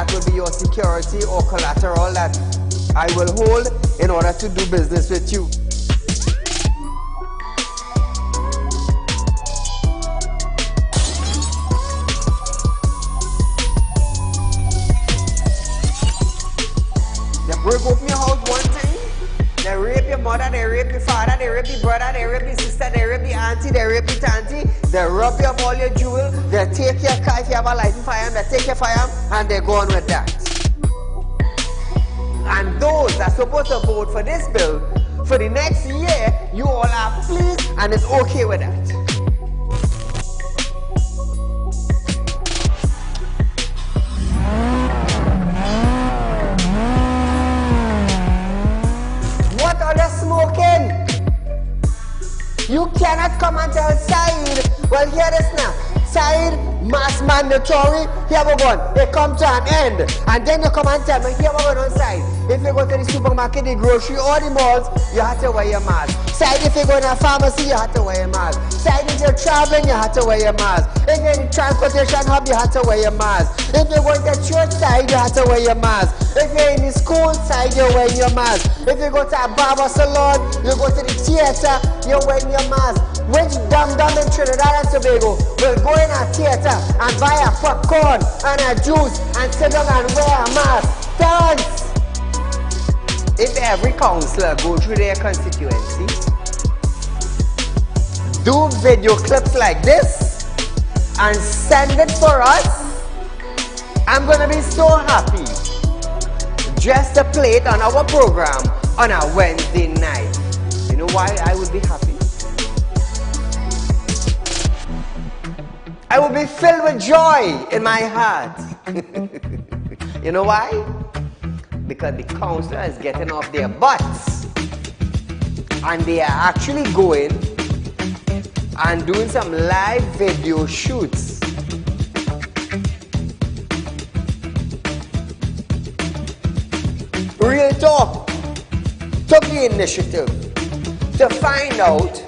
that will be your security or collateral that I will hold in order to do business with you. They break open your house one time, they rape your mother, they rape your father, they rape your brother, they rape your sister, they rape your auntie, they rape your auntie, they rob you of all your jewels, they take your car if you have a license firearm, they take your firearm and they go on with that. And those that are supposed to vote for this bill, for the next year, you all are pleased and it's okay with that. What are they smoking? You cannot come and tell Saieed, well hear this now, Saieed, mass mandatory, here we go, it come to an end. And then you come and tell me, here we go on Saieed. If you go to the supermarket, the grocery, or the malls, you have to wear your mask. Saieed, if you go to a pharmacy, you have to wear your mask. Saieed, if you're traveling, you have to wear your mask. If you're in the transportation hub, you have to wear your mask. If you're going to church side, you have to wear your mask. If you're in the school side, you're wearing your mask. If you go to a barber salon, you go to the theater, you're wearing your mask. Which dum-dum in Trinidad and Tobago will go in a theater and buy a popcorn and a juice and sit down and wear a mask? Thanks! If every councillor go through their constituency, do video clips like this and send it for us, I'm gonna be so happy just to play it on our program on a Wednesday night. You know why I would be happy? I will be filled with joy in my heart. You know why? Because the councillor is getting off their butts and they are actually going and doing some live video shoots. Real Talk took the initiative to find out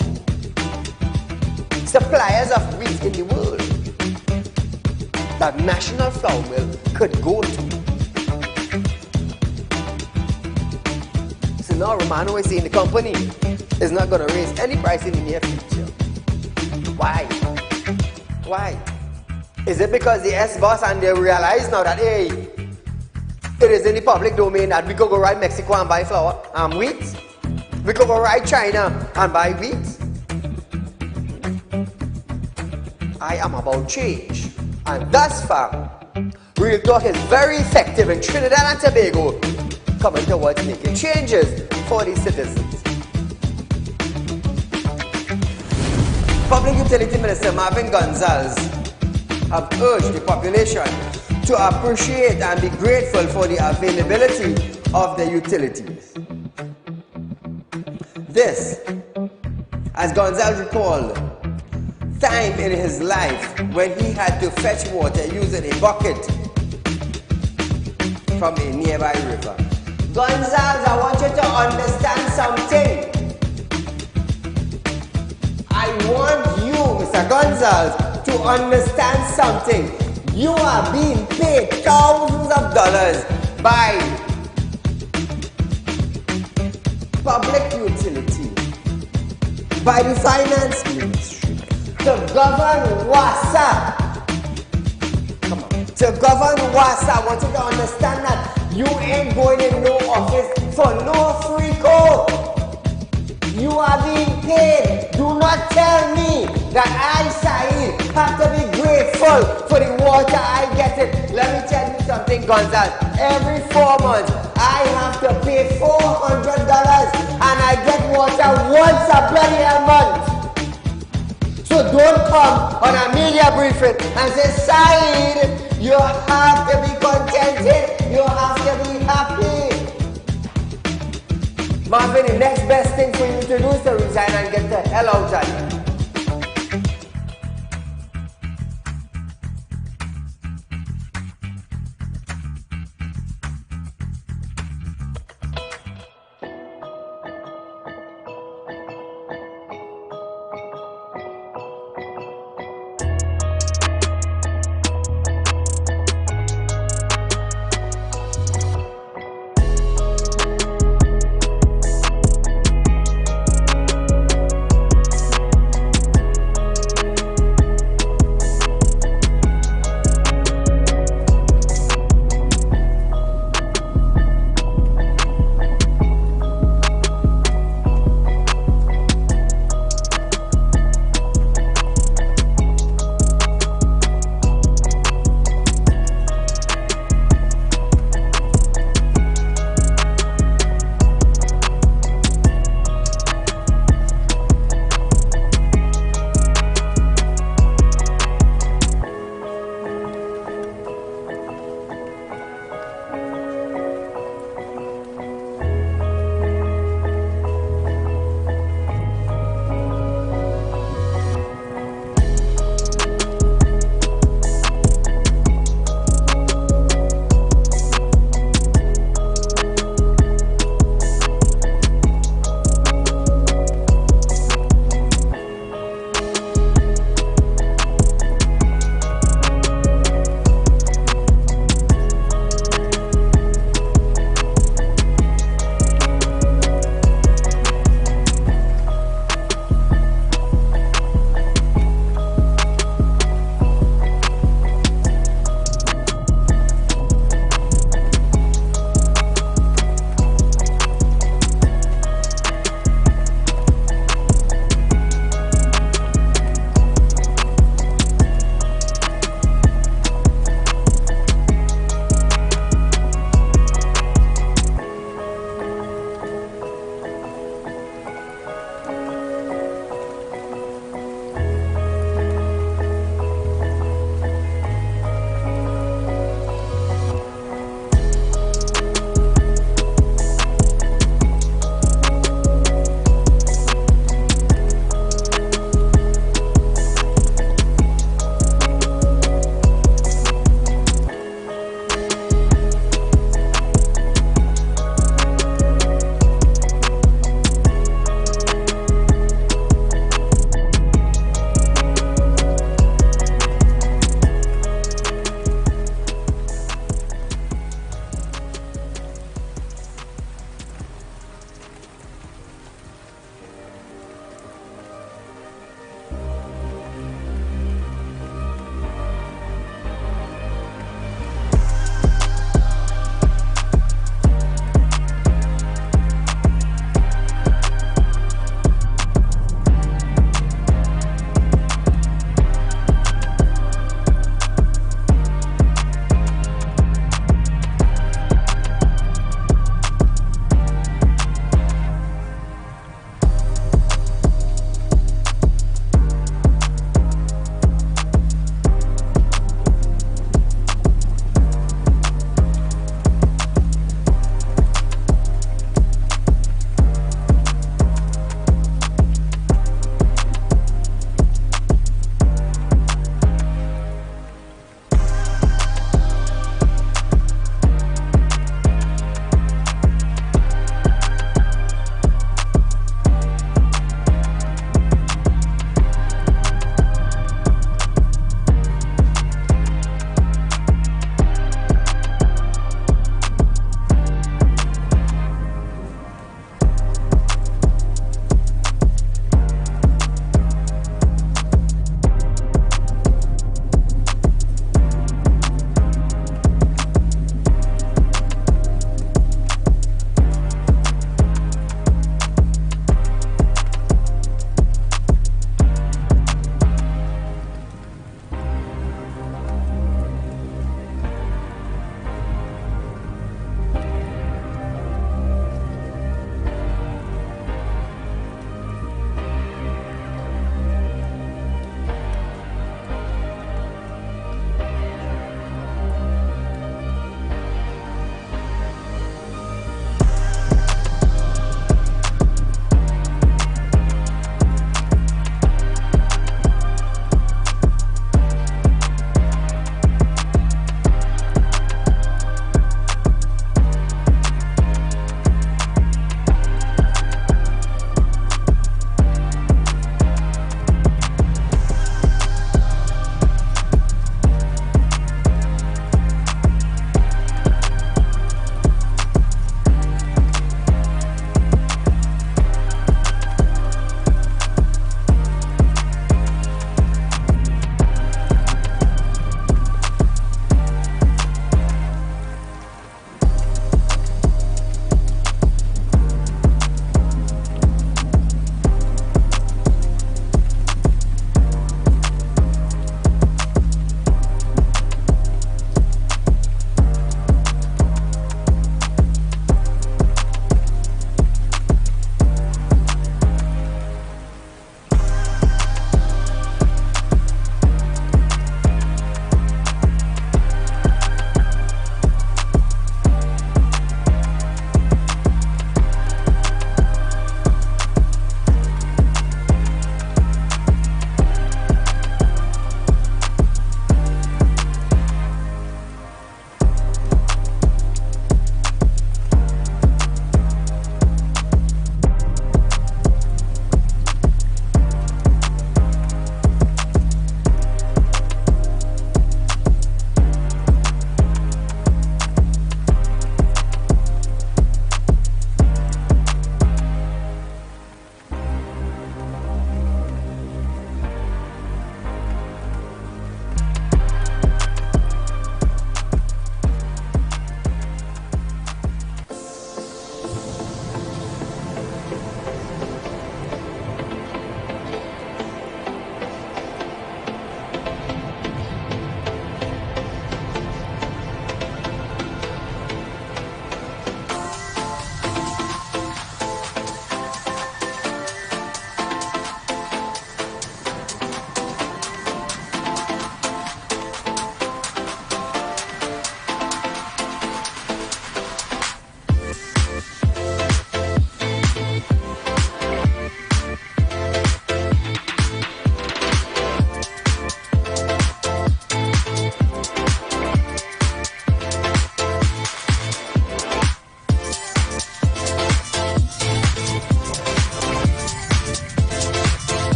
suppliers of wheat in the world that National Flour Mill could go to. So now Romano is saying the company is not going to raise any price in the near future. Why? Why? Is it because the S-boss and they realize now that, hey, it is in the public domain that we could go right Mexico and buy flour and wheat? We could go right China and buy wheat? I am about change. And thus far, Real Talk is very effective in Trinidad and Tobago coming towards making changes for the citizens. Public Utility Minister Marvin Gonzalez have urged the population to appreciate and be grateful for the availability of the utilities. This, as Gonzalez recalled, time in his life when he had to fetch water using a bucket from a nearby river. Gonzalez, I want you to understand something. I want you, Mr. Gonzalez, to understand something. You are being paid thousands of dollars by public utility, by the finance ministry, to govern WASA. Come on. To govern WASA, I want you to understand that you ain't going in no office for no free code. You are being paid. Do not tell me that I, Saieed, have to be grateful for the water I get it. Let me tell you something, Gonzalez. Every 4 months, I have to pay $400 and I get water once a bloody month. So don't come on a media briefing and say, Saieed, you have to be contented. You have to be happy. Marvin, the next best thing for you to do is to resign and get the hell out of here.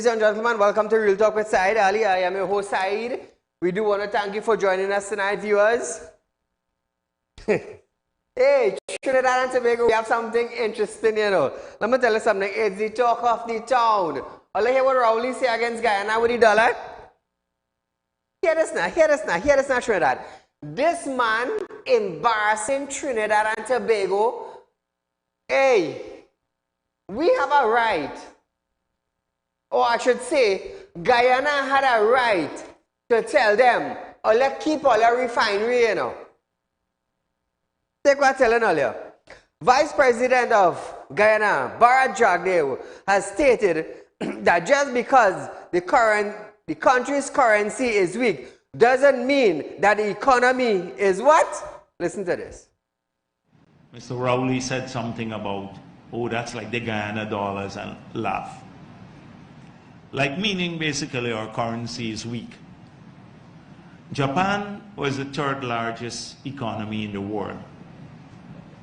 Ladies and gentlemen, welcome to Real Talk with Saieed Ali. I am your host, Saeed. We do want to thank you for joining us tonight, viewers. Hey, Trinidad and Tobago, we have something interesting, you know. Let me tell you something. It's the talk of the town. All I hear what Rowley say against Guyana with the dollar. Hear this now, Trinidad. This man embarrassing Trinidad and Tobago. Hey, we have a right, or I should say, Guyana had a right to tell them, or let's keep all the refinery, you know. Take what I'm telling earlier. Vice President of Guyana, Bharat Jagdev, has stated that just because the country's currency is weak doesn't mean that the economy is what? Listen to this. Mr. Rowley said something about, oh, that's like the Guyana dollars, and laugh. Like meaning basically our currency is weak. Japan was the third largest economy in the world.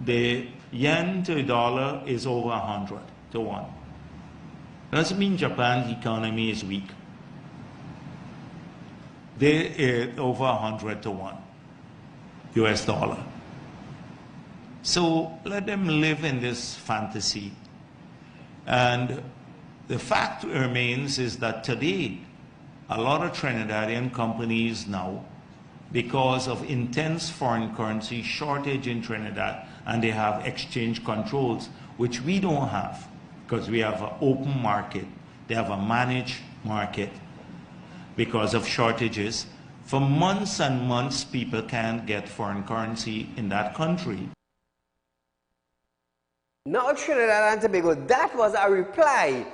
The yen to the dollar is over 100 to 1. Doesn't mean Japan's economy is weak. They are over 100 to 1 US dollar. So let them live in this fantasy. And the fact remains is that today, a lot of Trinidadian companies now, because of intense foreign currency shortage in Trinidad, and they have exchange controls, which we don't have, because we have an open market. They have a managed market because of shortages. For months and months, people can't get foreign currency in that country. Now, Trinidad and Tobago, that was a reply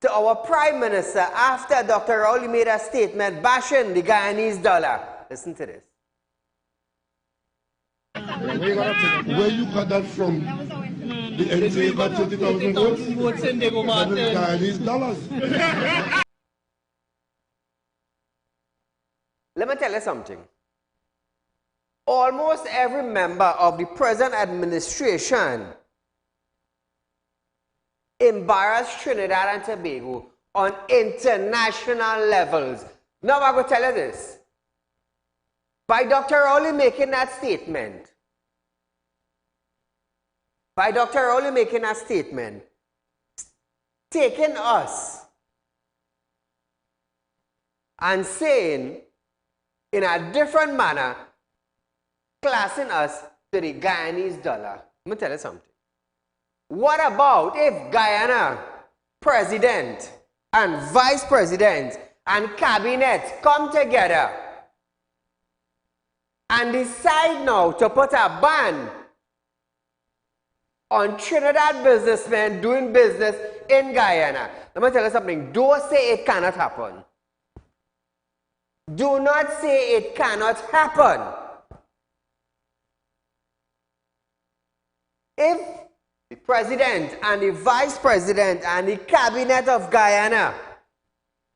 to our Prime Minister after Dr. Rowley made a statement bashing the Guyanese dollar. Listen to this. Where you got that from? The NTA got 30,000 votes? Guyanese dollars. Let me tell you something. Almost every member of the present administration embarrassed Trinidad and Tobago on international levels. Now I'm going to tell you this. By Dr. Rowley making that statement, taking us and saying in a different manner, classing us to the Guyanese dollar. Let me tell you something. What about if Guyana president and vice president and cabinet come together and decide now to put a ban on Trinidad businessmen doing business in Guyana? Let me tell you something. Don't say it cannot happen. Do not say it cannot happen. If the president and the vice president and the cabinet of Guyana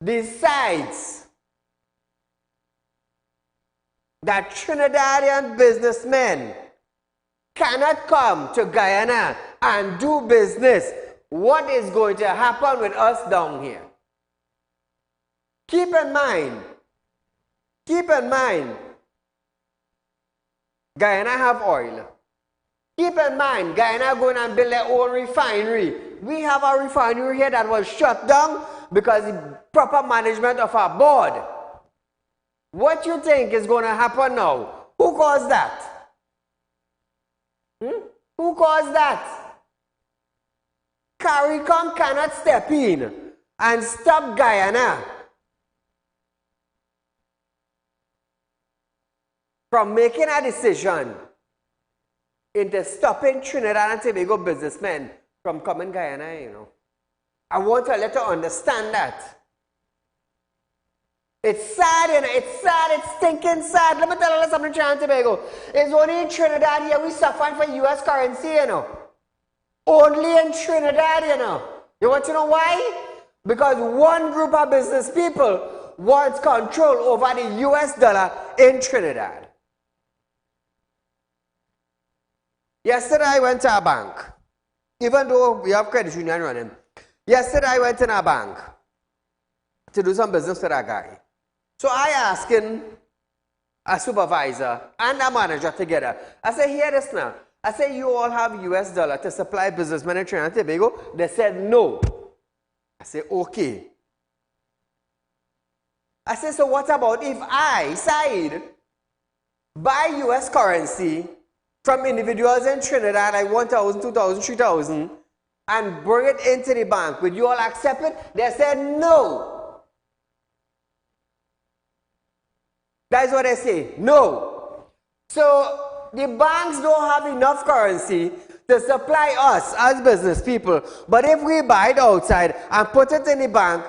decides that Trinidadian businessmen cannot come to Guyana and do business, what is going to happen with us down here? Keep in mind, Guyana have oil. Keep in mind, Guyana going and build their own refinery. We have a refinery here that was shut down because the proper management of our board. What you think is going to happen now? Who caused that? Who caused that? CARICOM cannot step in and stop Guyana from making a decision into stopping Trinidad and Tobago businessmen from coming Guyana, you know. I want to let you understand that. It's sad, you know, it's sad, it's stinking sad. Let me tell you something, Trinidad and Tobago. It's only in Trinidad here we suffering for US currency, you know. Only in Trinidad, you know. You want to know why? Because one group of business people wants control over the US dollar in Trinidad. Yesterday I went to a bank, even though we have credit union running. Yesterday I went in a bank to do some business with that guy. So I asking a supervisor and a manager together. I say, hear this now. I say, you all have US dollar to supply businessmen in Trinidad and Tobago? They said no. I say, okay. I say, so what about if I, Saeed, buy US currency from individuals in Trinidad, like 1,000, 2,000, 3,000, and bring it into the bank? Would you all accept it? They said no. That's what they say, no. So the banks don't have enough currency to supply us as business people. But if we buy it outside and put it in the bank,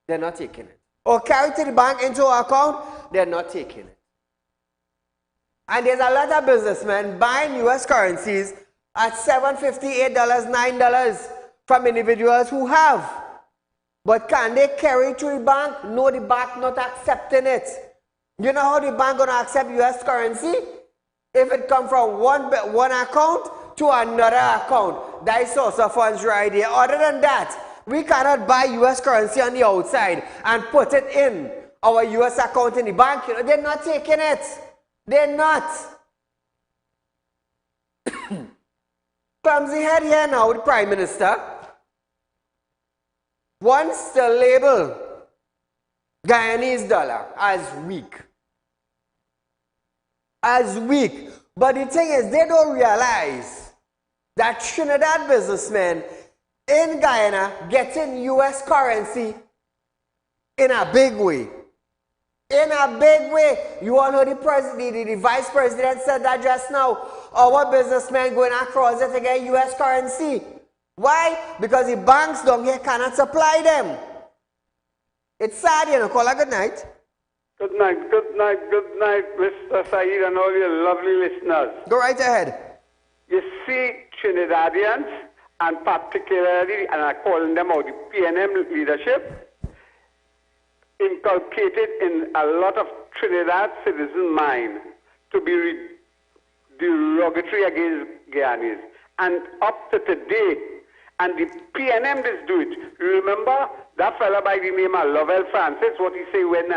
they're not taking it. Or carry it to the bank into our account, they're not taking it. And there's a lot of businessmen buying US currencies at $7.50, $8, $9 from individuals who have. But can they carry it to the bank? No, the bank not accepting it. You know how the bank going to accept US currency? If it comes from one account to another account. That is source of funds right there. Other than that, we cannot buy US currency on the outside and put it in our US account in the bank. You know, they're not taking it. They're not. Clumsy head here now, the Prime Minister wants to label Guyanese dollar as weak. As weak. But the thing is, they don't realize that Trinidad businessmen in Guyana getting US currency in a big way. In a big way. You all know the vice president said that just now. Our businessmen going across it to get US currency. Why? Because the banks down here cannot supply them. It's sad, you know. Call a good night. Good night, good night, good night, Mr. Saeed and all your lovely listeners. Go right ahead. You see, Trinidadians, and particularly, and I call them out, the PNM leadership, inculcated in a lot of Trinidad citizen mind to be derogatory against Guyanese. And up to today, and the PNM just do it. You remember that fella by the name of Lovell Francis, what he say when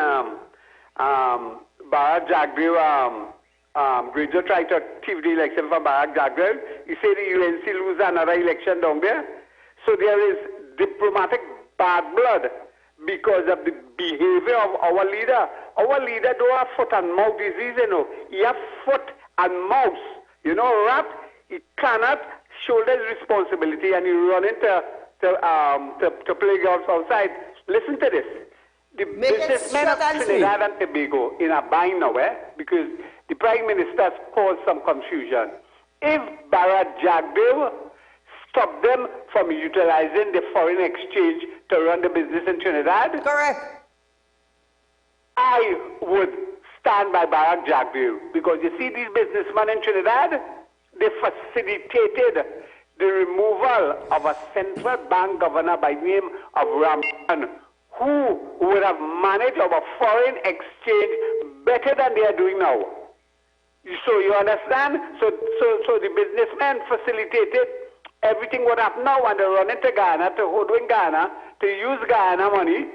Barack Jagdeo, Granger tried to thief the election from Barack Jagdeo. He said the UNC lose another election down there. So there is diplomatic bad blood because of the behavior of our leader. Our leader don't have foot and mouth disease, you know. He have foot and mouth. You know, rat, he cannot shoulder his responsibility and he run into to play golf outside. Listen to this. The businessmen of Trinidad and Tobago in a bind now, because the Prime Minister caused some confusion. If Barack Jagdeo stopped them from utilizing the foreign exchange to run the business in Trinidad, correct, I would stand by Barack Jagdeo, because you see these businessmen in Trinidad, they facilitated the removal of a central bank governor by name of Ramon, who would have managed our foreign exchange better than they are doing now. So you understand? So the businessmen facilitated everything what happened now, and they run into Ghana, to hoodwink Ghana, to use Guyana money,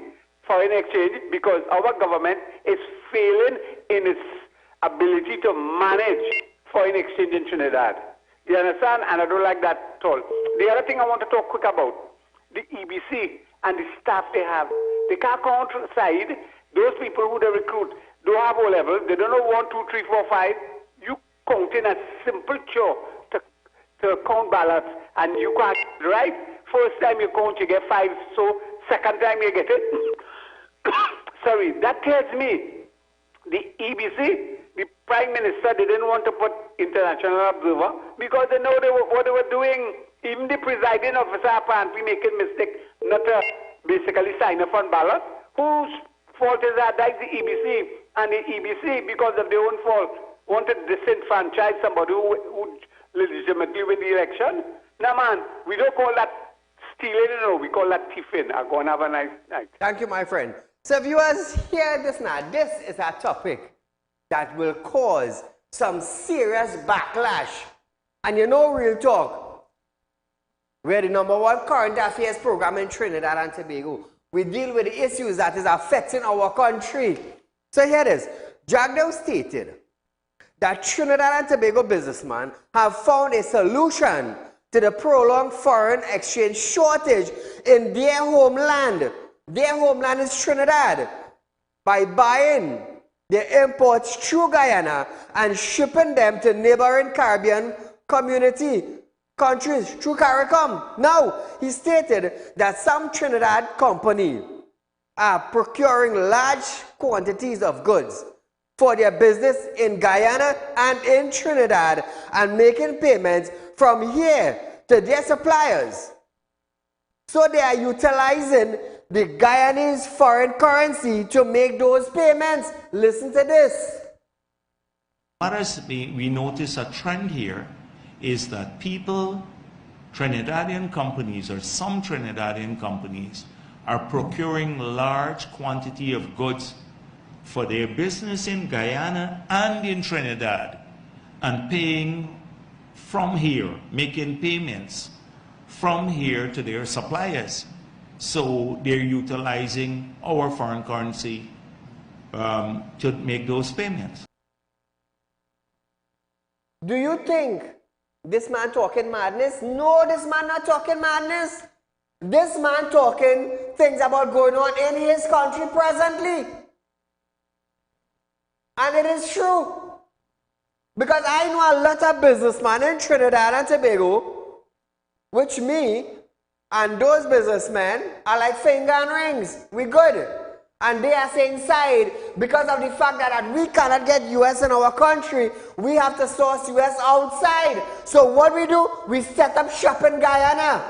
foreign exchange, because our government is failing in its ability to manage foreign exchange in Trinidad. You understand? And I don't like that at all. The other thing I want to talk quick about, the EBC and the staff they have. They can't count side. Those people who they recruit don't have O-level. They don't know 1, 2, 3, 4, 5. You count in a simple chore to count ballots, and you can't, right? First time you count, you get 5. So second time you get it. Sorry, that tells me the EBC, the Prime Minister, they didn't want to put international observer because they know what they were doing. Even the presiding officer apparently making mistake not to basically sign up on ballot. Whose fault is that? That's the EBC. And the EBC, because of their own fault, wanted to disenfranchise somebody who legitimately win the election. Now, man, we don't call that stealing, no, we call that thieving. I'm going to have a nice night. Thank you, my friend. So viewers, hear this now. This is a topic that will cause some serious backlash. And you know, Real Talk, we're the #1 current affairs program in Trinidad and Tobago. we deal with the issues that is affecting our country. So here it is. Jagdev stated that Trinidad and Tobago businessmen have found a solution to the prolonged foreign exchange shortage in their homeland. Their homeland is Trinidad. By buying their imports through Guyana and shipping them to neighboring Caribbean countries through CARICOM. Now, he stated that some Trinidad companies are procuring large quantities of goods for their business in Guyana and in Trinidad and making payments from here to their suppliers. So they are utilizing the Guyanese foreign currency to make those payments. Listen to this. What has we notice a trend here is that people, Trinidadian companies or some Trinidadian companies are procuring large quantity of goods for their business in Guyana and in Trinidad and paying from here, making payments from here to their suppliers. So they're utilizing our foreign currency to make those payments. Do you think this man talking madness? No, this man not talking madness. This man talking things about going on in his country presently. And it is true. Because I know a lot of businessmen in Trinidad and Tobago, which me and those businessmen are like finger and rings. We good. And they are saying side because of the fact that we cannot get US in our country, we have to source US outside. So what we do, we set up shop in Guyana.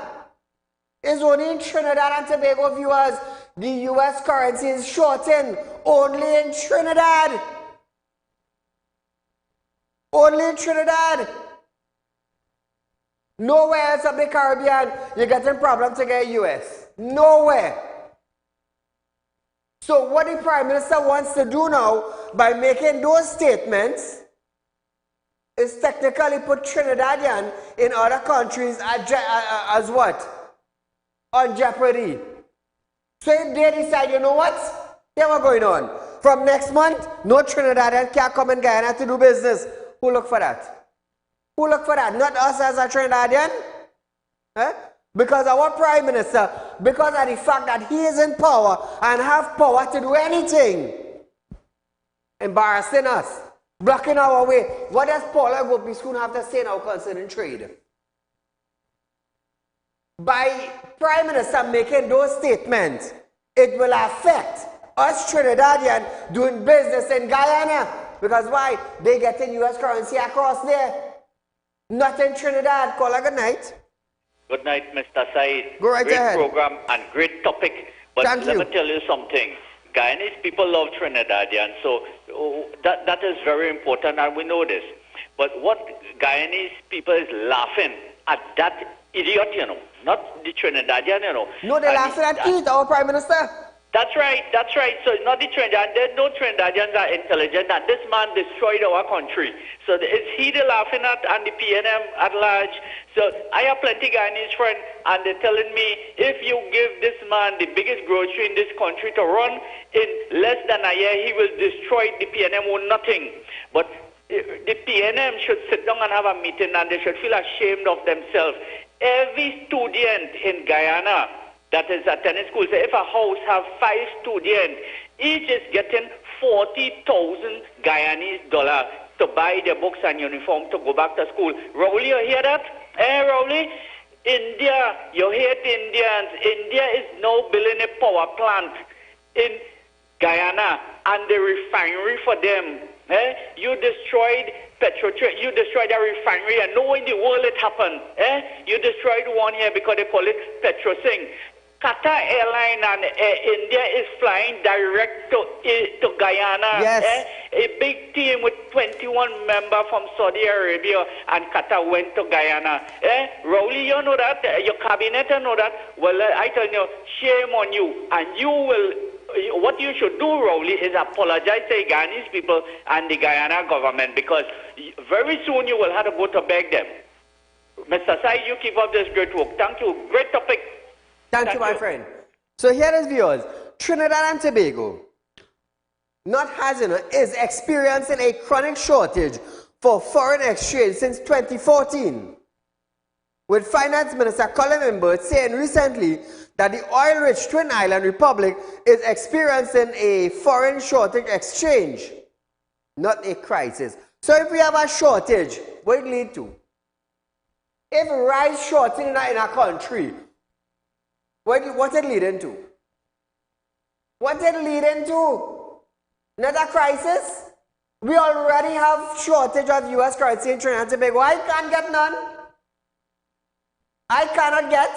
It's only in Trinidad and Tobago, viewers, the US currency is shortened. Only in Trinidad. Only in Trinidad. Nowhere else of the Caribbean, you're getting problem to get US. Nowhere. So what the Prime Minister wants to do now, by making those statements, is technically put Trinidadian in other countries as what? On jeopardy. So if they decide, you know what? Here's what's going on. From next month, no Trinidadian can come in Guyana to do business. Who look for that? Who look for that? Not us as a Trinidadian. Eh? Because our Prime Minister, because of the fact that he is in power and have power to do anything, embarrassing us, blocking our way. What does Paula Gopiskun have to say now concerning trade? By Prime Minister making those statements, it will affect us Trinidadian doing business in Guyana. Because why? They getting US currency across there. Not in Trinidad. Call a good night. Good night, Mr. Said. Go right ahead. Great program and great topic. But let me tell you something. Guyanese people love Trinidadians, so that is very important, and we know this. But what Guyanese people is laughing at that idiot, you know, not the Trinidadian, you know. No, they're laughing at Keith, our Prime Minister. That's right, that's right. So not the Trinidadians, there's no Trinidadians are intelligent, and this man destroyed our country. So it's he they're laughing at, and the PNM at large. So I have plenty Guyanese friends, and they're telling me, if you give this man the biggest grocery in this country to run, in less than a year, he will destroy the PNM with nothing. But the PNM should sit down and have a meeting, and they should feel ashamed of themselves. Every student in Guyana that is attending school, say if a house have 5 students, each is getting 40,000 Guyanese dollars to buy their books and uniform to go back to school. Rowley, you hear that? Rowley? India, you hate Indians. India is now building a power plant in Guyana and the refinery for them. You destroyed you destroyed a refinery, and nowhere in the world it happened. You destroyed one here because they call it Petrosing. Qatar Airline and India is flying direct to Guyana. Yes. A big team with 21 members from Saudi Arabia and Qatar went to Guyana. Rowley, you know that? Your cabinet, you know that? Well, I tell you, shame on you. And you will, what you should do, Rowley, is apologize to the Guyanese people and the Guyana government, because very soon you will have to go to beg them. Mr. Sai, you keep up this great work. Thank you. Great topic. Thank you, my friend. So here is viewers, Trinidad and Tobago is experiencing a chronic shortage for foreign exchange since 2014. With Finance Minister Colin Imbert saying recently that the oil-rich Twin Island Republic is experiencing a foreign shortage exchange, not a crisis. So if we have a shortage, what it lead to? If rice shortage in a country, what it leading to? What it leading to? Not a crisis? We already have shortage of US currency in Trinidad and Tobago. I can't get none. I cannot get.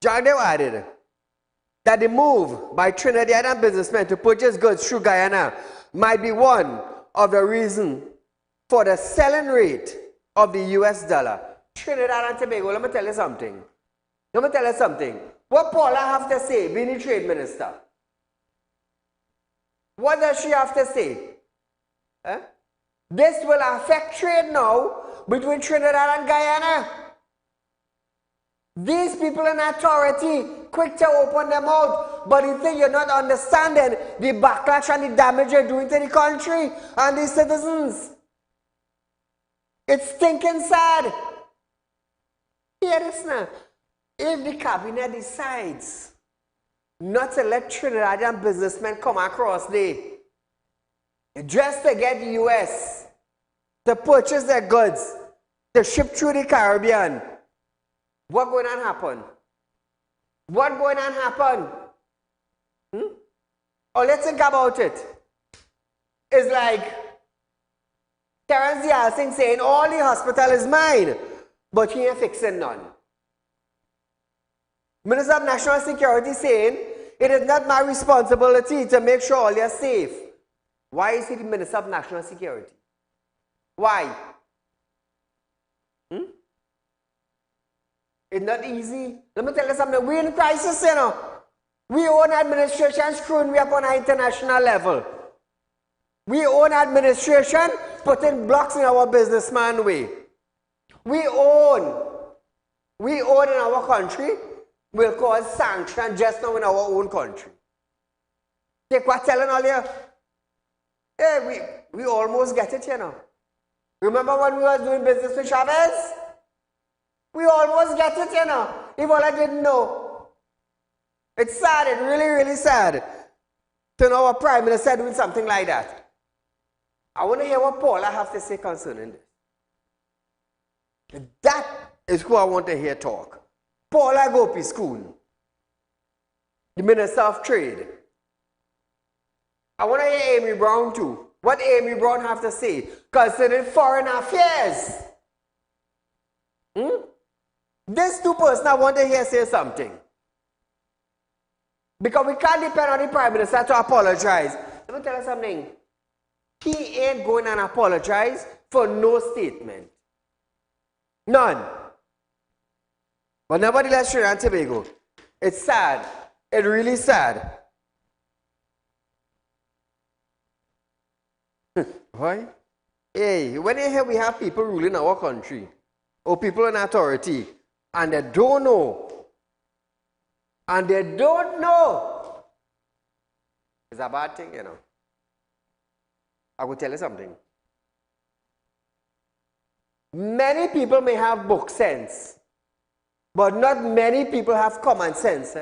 Jagdev added that the move by Trinidadian businessmen to purchase goods through Guyana might be one of the reasons for the selling rate of the US dollar. Trinidad and Tobago, let me tell you something. What Paula have to say, being the trade minister? What does she have to say? This will affect trade now between Trinidad and Guyana. These people in authority, quick to open their mouth, but you think you're not understanding the backlash and the damage you're doing to the country and the citizens. It's stinking sad. Hear this now. If the cabinet decides not to let Trinidadian businessmen come across there just to get the US to purchase their goods, to ship through the Caribbean, what going to happen? What going to happen? Or let's think about it. It's like Terence Yalsing saying all the hospital is mine, but he ain't fixing none. Minister of National Security saying it is not my responsibility to make sure all are safe. Why is he the Minister of National Security? Why? It's not easy. Let me tell you something. We're in crisis, you know. We own administration screwing me up on an international level. We own administration putting blocks in our businessman way. We own in our country will cause sanction just now in our own country. Take what telling all you? Hey, we almost get it, you know. Remember when we were doing business with Chavez? We almost get it, you know. If all I didn't know. It's sad, it's really, really sad to know our Prime Minister doing something like that. I want to hear what Paula have to say concerning this. That is who I want to hear talk. Paula Gopi School, the Minister of Trade. I want to hear Amy Brown too. What Amy Brown have to say concerning foreign affairs. These two persons I want to hear say something. Because we can't depend on the Prime Minister to apologize. Let me tell you something. He ain't going to apologize for no statement. None. But nevertheless, Trinidad and Tobago, it's sad. It's really sad. Why? Hey, when you hear we have people ruling our country, or people in authority, and they don't know, it's a bad thing, you know. I will tell you something. Many people may have book sense, but not many people have common sense.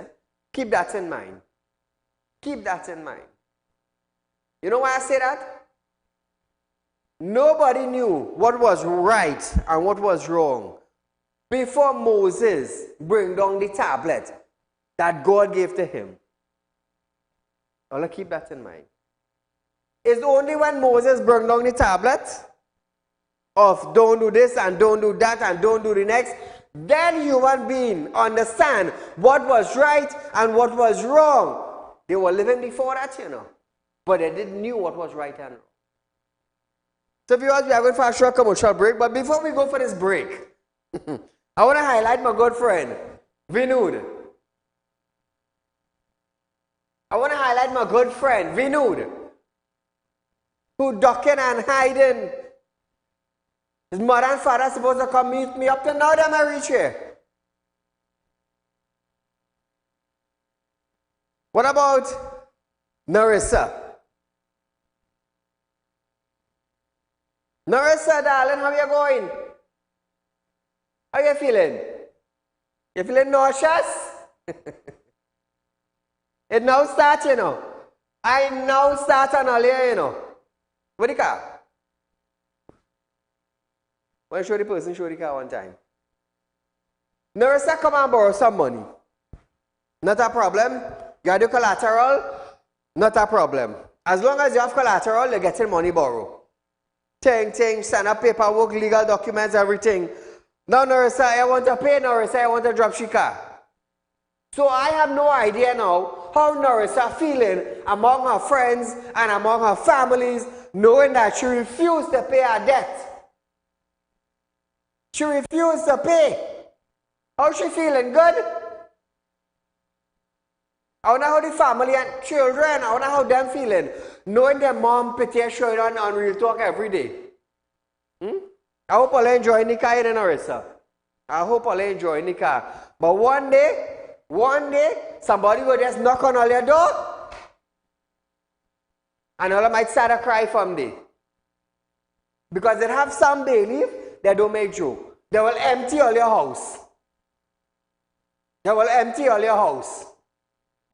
Keep that in mind. Keep that in mind. You know why I say that? Nobody knew what was right and what was wrong before Moses bring down the tablet that God gave to him. I'll keep that in mind. It's only when Moses bring down the tablet of don't do this and don't do that and don't do the next, then human beings understand what was right and what was wrong. They were living before that, you know, but they didn't know what was right and wrong. So viewers, we are going for a short commercial break, but before we go for this break, I want to highlight my good friend, Vinud. I want to highlight my good friend, Vinud, who ducking and hiding. His mother and father are supposed to come meet me up to now, them I reach here. What about Narissa? Narissa, darling, how you going? How you feeling? You feeling nauseous? It now starts, you know. I now start on all here, you know. What the car? Want to show the person, show the car one time. Narissa, come and borrow some money. Not a problem. You have the collateral, not a problem. As long as you have collateral, you're getting money borrowed. Send up paperwork, legal documents, everything. Now, Narissa, I want to pay. Narissa, I want to drop Shika. So I have no idea now how Narissa feeling among her friends and among her families, knowing that she refused to pay her debt. She refused to pay. How she feeling? Good? I wonder how the family and children, I wonder how them feeling, knowing their mom pity showing on Real Talk every day. I hope all enjoy Nika in Narissa. I hope all enjoy Nika. But one day, somebody will just knock on all your door, and all might start to cry from there. Because they have some belief, they don't make joke. They will empty all your house. They will empty all your house.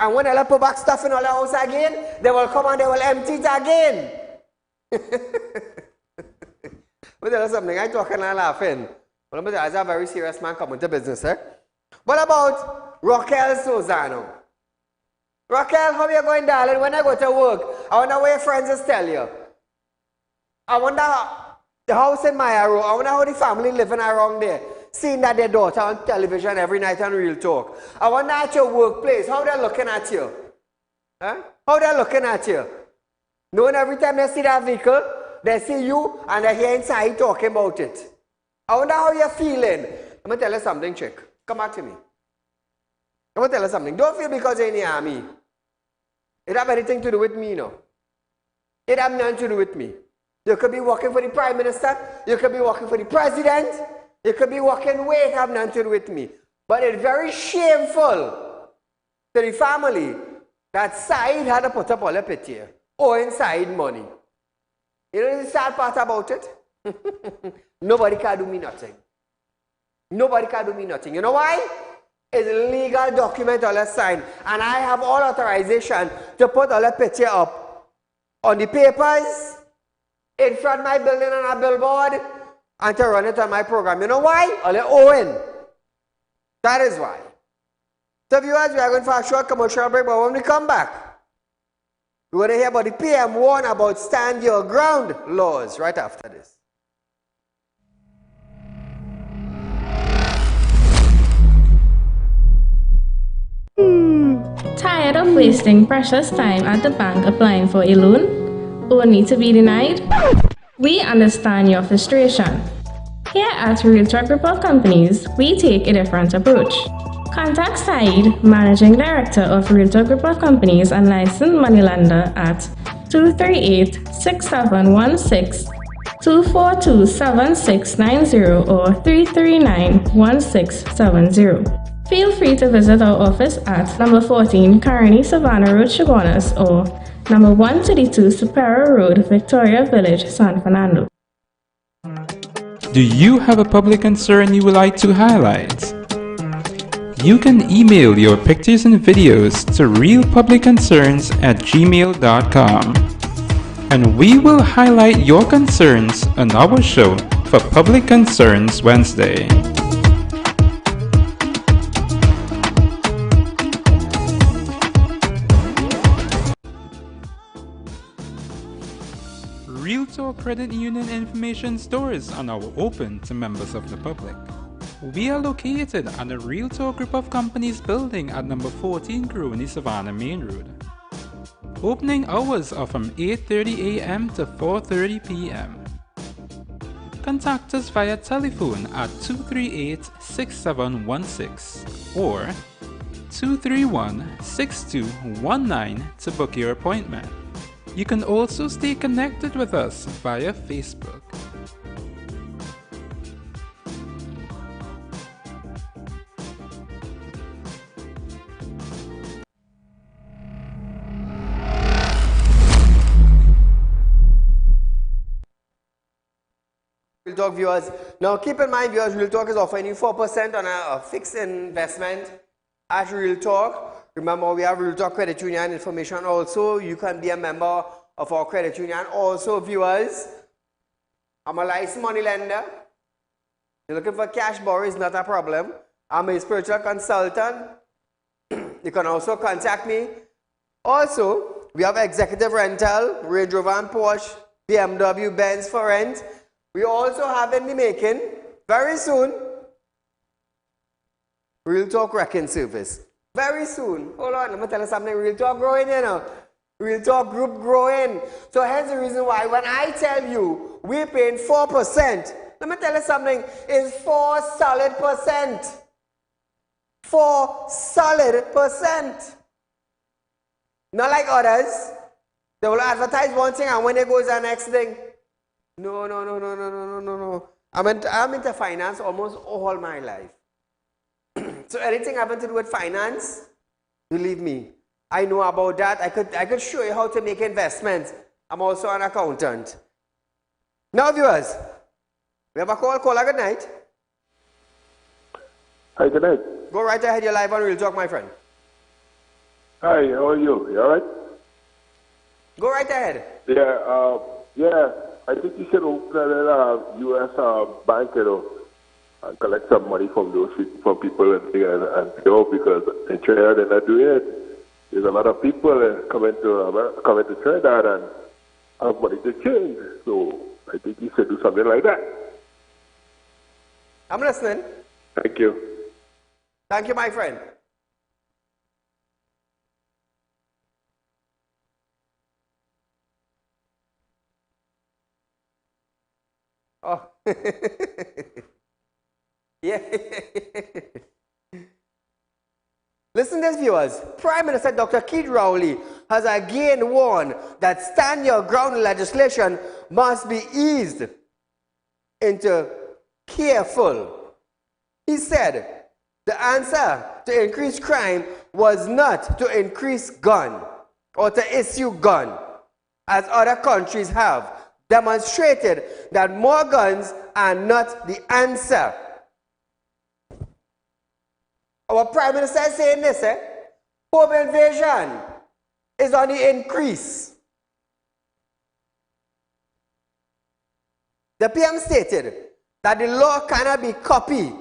And when they put back stuff in all your house again, they will come and they will empty it again. But tell you something, I talking and laughing. But as a very serious man coming to business, eh? What about Raquel Sozano? Raquel, how are you going, darling? When I go to work, I wonder what your friends just tell you. I wonder the house in Mayaro, I wonder how the family living around there, seeing that their daughter on television every night on Real Talk. I wonder at your workplace, how they're looking at you. Huh? How they're looking at you. Knowing every time they see that vehicle, they see you and they hear inside talking about it. I wonder how you're feeling. I'm going to tell you something, chick. Come back to me. I'm going to tell you something. Don't feel because you're in the army. It have anything to do with me, no. It have nothing to do with me. You could be working for the Prime Minister. You could be working for the President. You could be working where it have nothing to do with me. But it's very shameful to the family that Saieed had to put up all the pity owing Saieed money. You know the sad part about it? Nobody can do me nothing. Nobody can do me nothing. You know why? It's a legal document all signed. And I have all authorization to put all the picture up on the papers, in front of my building on a billboard, and to run it on my program. You know why? All the owing. That is why. So viewers, we are going for a short commercial break, but when we come back, we're going to hear about the PM warn about stand your ground laws right after this. Tired of wasting precious time at the bank applying for a loan, only to be denied? We understand your frustration. Here at Real Talk Group of Companies, we take a different approach. Contact Saieed, Managing Director of Real Talk Group of Companies and licensed moneylender at 238-6716, 242-7690 or 339-1670. Feel free to visit our office at number 14 Carney Savannah Road, Chaguanas, or number 132 Superior Road, Victoria Village, San Fernando. Do you have a public concern you would like to highlight? You can email your pictures and videos to realpublicconcerns@gmail.com, and we will highlight your concerns on our show for Public Concerns Wednesday. Real Talk Credit Union information stores are now open to members of the public. We are located at the Real Talk Group of Companies building at number 14 Carney Savannah Main Road. Opening hours are from 8:30 a.m. to 4:30 p.m. Contact us via telephone at 238-6716 or 231-6219 to book your appointment. You can also stay connected with us via Facebook. Talk viewers. Now keep in mind, viewers, Real Talk is offering you 4% on a fixed investment at Real Talk. Remember, we have Real Talk Credit Union information also. You can be a member of our credit union. Also, viewers, I'm a licensed money lender. You're looking for cash borrow is not a problem. I'm a spiritual consultant. You can also contact me. Also, we have executive rental, Range Rover and Porsche, BMW, Benz for rent. We also have in the making, very soon, Real Talk wrecking service. Very soon. Hold on, let me tell you something. Real Talk growing, you know. Real Talk group growing. So here's the reason why. When I tell you we're paying 4%, let me tell you something. It's 4 solid percent. 4 solid percent. Not like others. They will advertise one thing and when it goes the next thing. No. I'm into finance almost all my life. So anything having to do with finance, believe me, I know about that. I could show you how to make investments. I'm also an accountant. Now, viewers, we have a call. Caller, good night. Hi, good night. Go right ahead. You're live on Real Talk, my friend. Hi, how are you? You all right? Go right ahead. Yeah. I think you should open a U.S. bank, you know, and collect some money from those people and because in Trinidad they're not doing it. There's a lot of people coming to Trinidad and have money to change. So I think you should do something like that. I'm listening. Thank you. Thank you, my friend. Oh. Yeah. Listen to this, viewers. Prime Minister Dr. Keith Rowley has again warned that stand your ground legislation must be eased into careful. He said the answer to increase crime was not to increase gun or to issue gun, as other countries have demonstrated that more guns are not the answer. Our Prime Minister is saying this, home invasion is on the increase. The PM stated that the law cannot be copied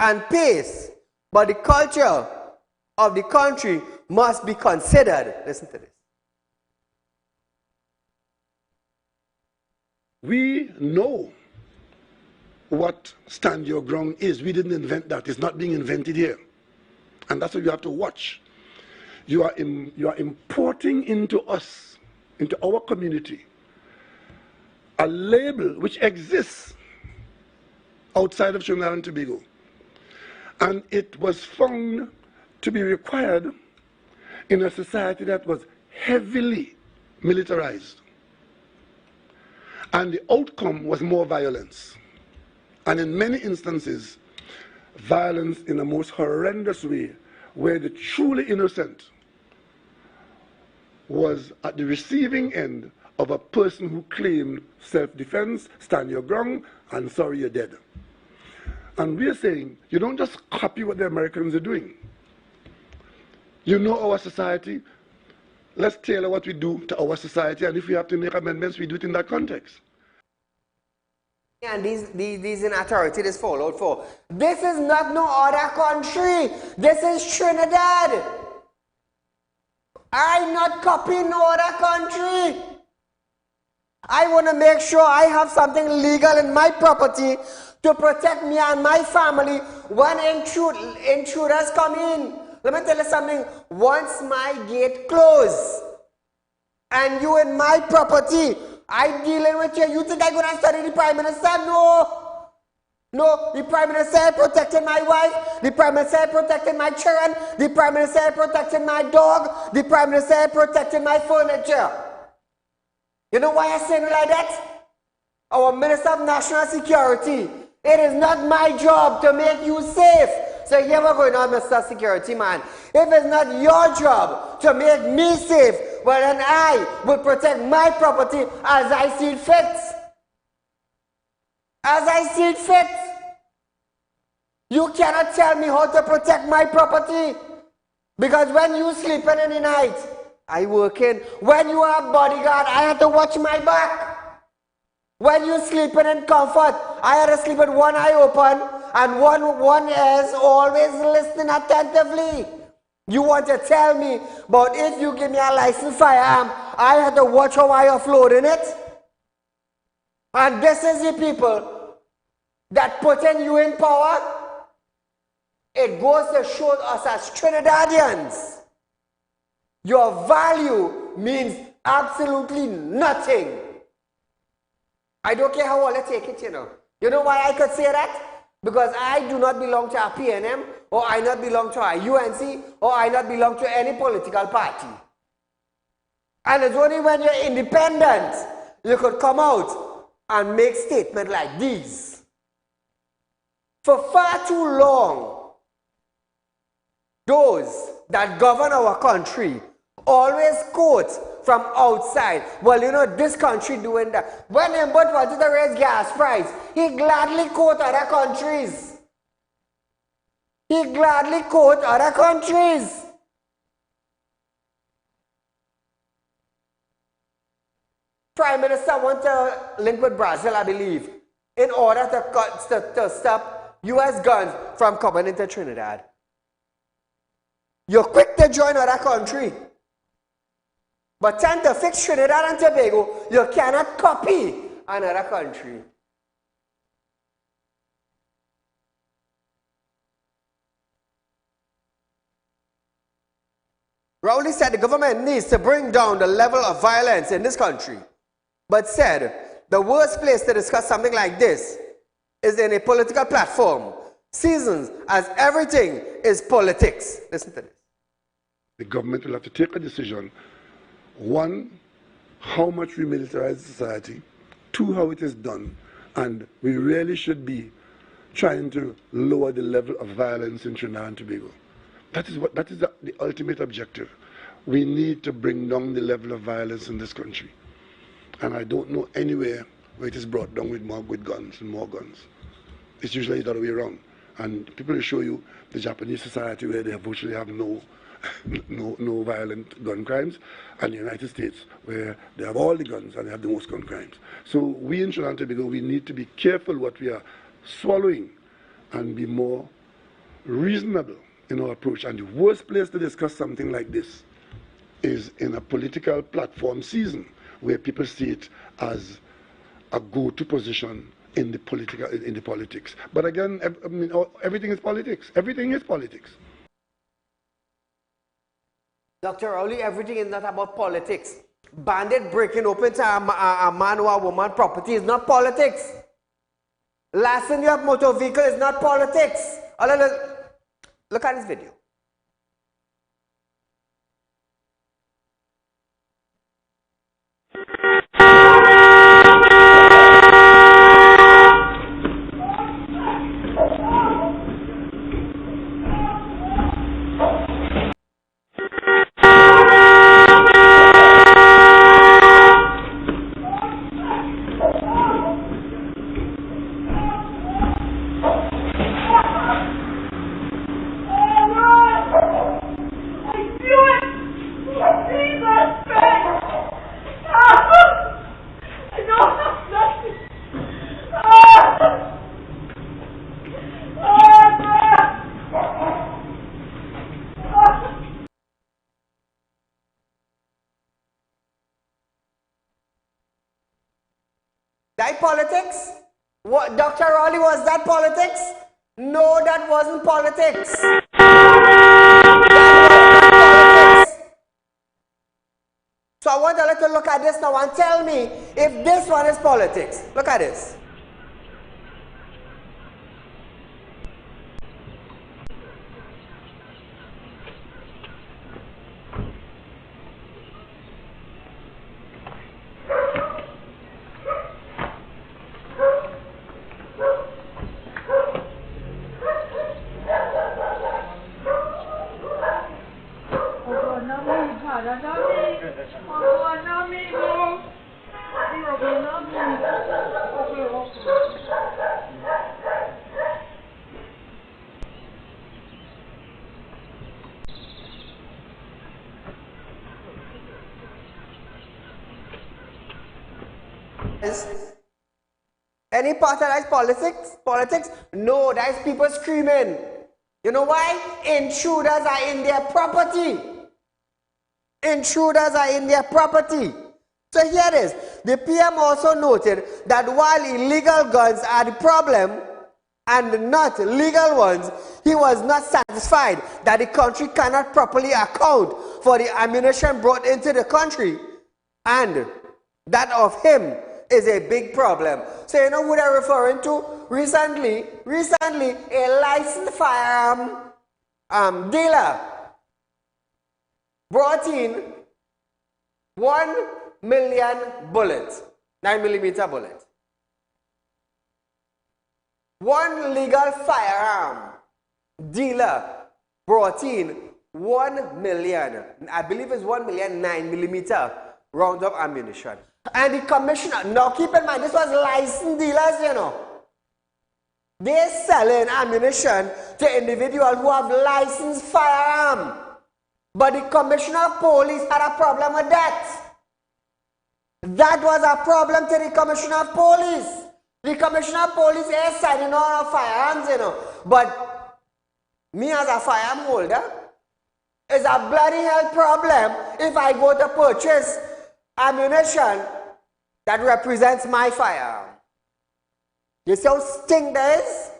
and pasted, but the culture of the country must be considered. Listen to this. We know what stand your ground is. We didn't invent that. It's not being invented here. And that's what you have to watch. You are importing into us, into our community, a label which exists outside of Trinidad and Tobago. And it was found to be required in a society that was heavily militarized. And the outcome was more violence. And in many instances, violence in the most horrendous way, where the truly innocent was at the receiving end of a person who claimed self-defense, stand your ground, and sorry you're dead. And we're saying, you don't just copy what the Americans are doing. You know our society. Let's tailor what we do to our society, and if we have to make amendments, we do it in that context. And these in authority is followed for. This is not no other country. This is Trinidad. I'm not copying no other country. I want to make sure I have something legal in my property to protect me and my family when intruders come in. Let me tell you something. Once my gate closed and you in my property, I'm dealing with you. You think I'm going to study the Prime Minister? No. No, the Prime Minister protected my wife. The Prime Minister protected my children. The Prime Minister protected my dog. The Prime Minister protected my furniture. You know why I say it like that? Our Minister of National Security. It is not my job to make you safe. So here we're going on, Mr. Security Man. If it's not your job to make me safe, well then I will protect my property as I see fit. as I see it fit. You cannot tell me how to protect my property. Because when you sleeping in the night, I working. When you are bodyguard, I have to watch my back. When you sleeping in comfort, I had to sleep with one eye open and one ear is always listening attentively. You want to tell me, but if you give me a licensed firearm, I have to watch how I offloading it? And this is the people that putting you in power. It goes to show us as Trinidadians, your value means absolutely nothing. I don't care how all I take it, you know. You know why I could say that? Because I do not belong to a PNM, or I not belong to a UNC, or I not belong to any political party. And it's only when you're independent, you could come out and make statements like these. For far too long, those that govern our country always quote from outside. Well, you know, this country doing that. When Embot wanted to raise gas price, he gladly quote other countries. He gladly quote other countries. Prime Minister want to link with Brazil, I believe, in order to stop U.S. guns from coming into Trinidad. You're quick to join other country. But trying to fix Trinidad and Tobago, you cannot copy another country. Rowley said the government needs to bring down the level of violence in this country, but said the worst place to discuss something like this is in a political platform, seasons as everything is politics. Listen to this. The government will have to take a decision. One, how much we militarize society. Two, how it is done. And we really should be trying to lower the level of violence in Trinidad and Tobago. That is the ultimate objective. We need to bring down the level of violence in this country. And I don't know anywhere where it is brought down with guns and more guns. It's usually the other way around. And people will show you the Japanese society where they virtually have no violent gun crimes, and the United States where they have all the guns and they have the most gun crimes. So we in Trinidad and Tobago, we need to be careful what we are swallowing and be more reasonable in our approach. And the worst place to discuss something like this is in a political platform season where people see it as a go-to position in the politics. But again, I mean, everything is politics. Everything is politics. Dr. Rowley, everything is not about politics. Bandit breaking open to a man or a woman property is not politics. Larceny of motor vehicle is not politics. Look at this video. That politics? What, Dr. Rowley, was that politics? No, that wasn't politics. That wasn't politics. So I want you to look at this now and tell me if this one is politics. Look at this. Any part of that is politics? No, that is people screaming. You know why? Intruders are in their property. Intruders are in their property. So here it is. The PM also noted that while illegal guns are the problem and not legal ones, he was not satisfied that the country cannot properly account for the ammunition brought into the country, and that of him is a big problem. So you know who they're referring to? Recently, a licensed firearm dealer brought in 1 million bullets, 9mm bullets. One legal firearm dealer brought in 1 million, I believe it's 1 million 9mm rounds of ammunition. And the commissioner, now keep in mind, this was licensed dealers, you know. They're selling ammunition to individuals who have licensed firearm. But the commissioner of police had a problem with that. That was a problem to the commissioner of police. The commissioner of police is signing on of firearms, you know. But me as a firearm holder, it's a bloody hell problem if I go to purchase ammunition that represents my firearm. You see how stink that is?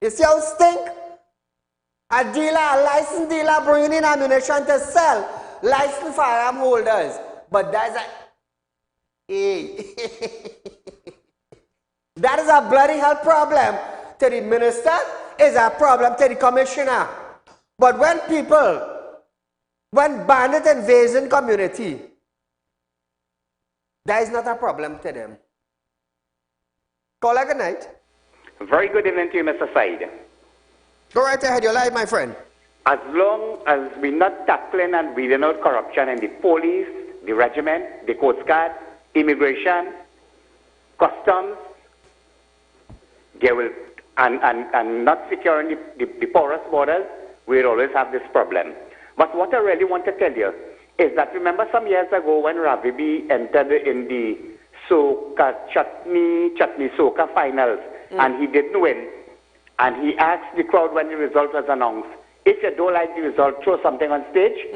You see how stink? A dealer, a licensed dealer bringing in ammunition to sell licensed firearm holders. But that's a... That is a bloody hell problem to the minister, is a problem to the commissioner. But when bandit invasion community, that is not a problem to them. Caller, good night. Very good evening to you, Mr. Said. Go right ahead, you're live, my friend. As long as we're not tackling and weeding out corruption in the police, the regiment, the Coast Guard, immigration, customs, they will, and not securing the porous borders, we'll always have this problem. But what I really want to tell you is that remember some years ago when Ravibi entered in the Chutney Soca finals and he didn't win, and he asked the crowd when the result was announced, if you don't like the result, throw something on stage.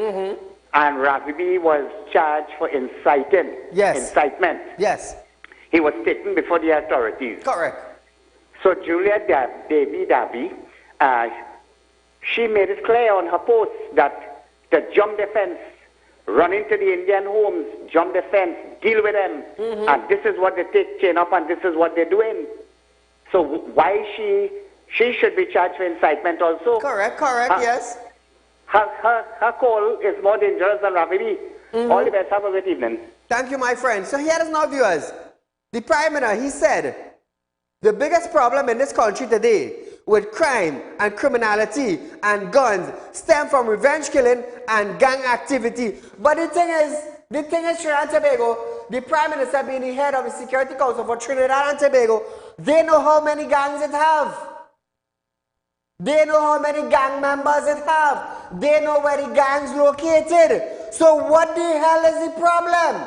And Ravibi was charged for incitement. Yes. He was taken before the authorities. Correct. So Julia Davy, she made it clear on her post that the jump the fence, run into the Indian homes, jump the fence, deal with them, and this is what they take chain up, and this is what they're doing. So why she should be charged for incitement also? Correct, yes. Her call is more dangerous than Ravibi. All the best. Have a good evening. Thank you, my friend. So here is now, viewers. The Prime Minister, he said, the biggest problem in this country today with crime and criminality and guns stem from revenge killing and gang activity. But the thing is Trinidad and Tobago, the Prime Minister being the head of the Security Council for Trinidad and Tobago, they know how many gangs it have. They know how many gang members it have. They know where the gangs located. So what the hell is the problem?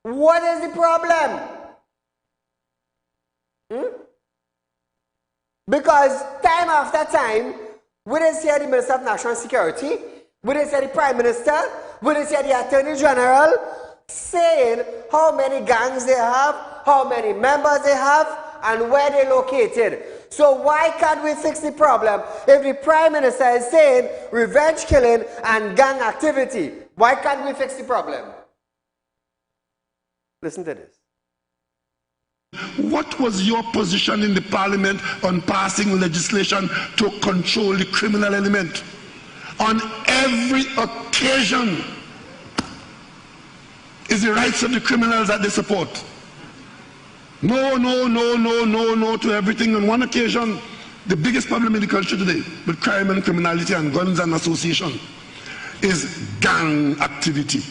What is the problem? Because time after time, we didn't see the Minister of National Security, we didn't see the Prime Minister, we didn't see the Attorney General saying how many gangs they have, how many members they have, and where they're located. So why can't we fix the problem if the Prime Minister is saying revenge killing and gang activity? Why can't we fix the problem? Listen to this. What was your position in the parliament on passing legislation to control the criminal element? On every occasion, is the rights of the criminals that they support. No to everything. On one occasion, the biggest problem in the country today with crime and criminality and guns and association is gang activity.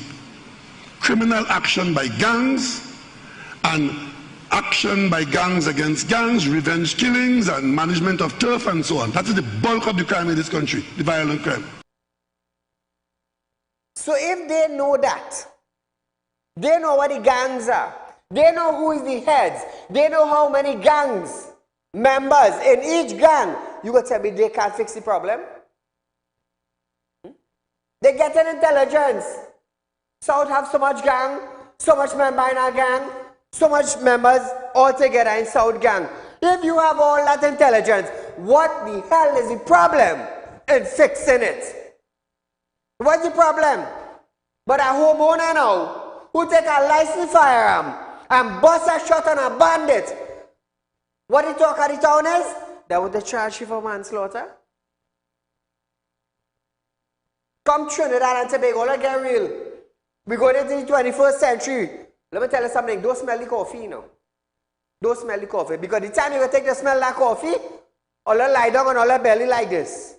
Criminal action by gangs and action by gangs against gangs, revenge killings and management of turf and so on. That is the bulk of the crime in this country, the violent crime. So if they know that, they know what the gangs are, They know who is the heads. They know how many gangs, members in each gang. You go tell me they can't fix the problem? They get an intelligence. South have so much gang, so much member in our gang, so much members all together in South gang. If you have all that intelligence, what the hell is the problem in fixing it? What's the problem? But a homeowner now, who take a licensed firearm and bust a shot on a bandit, what the talk of the town is? That would they charge you for manslaughter? Come Trinidad and Tobago, let's get real. We go into the 21st century. Let me tell you something, don't smell the coffee, you know. Don't smell the coffee. Because the time you take the smell of that coffee, all you lie down on all your belly like this.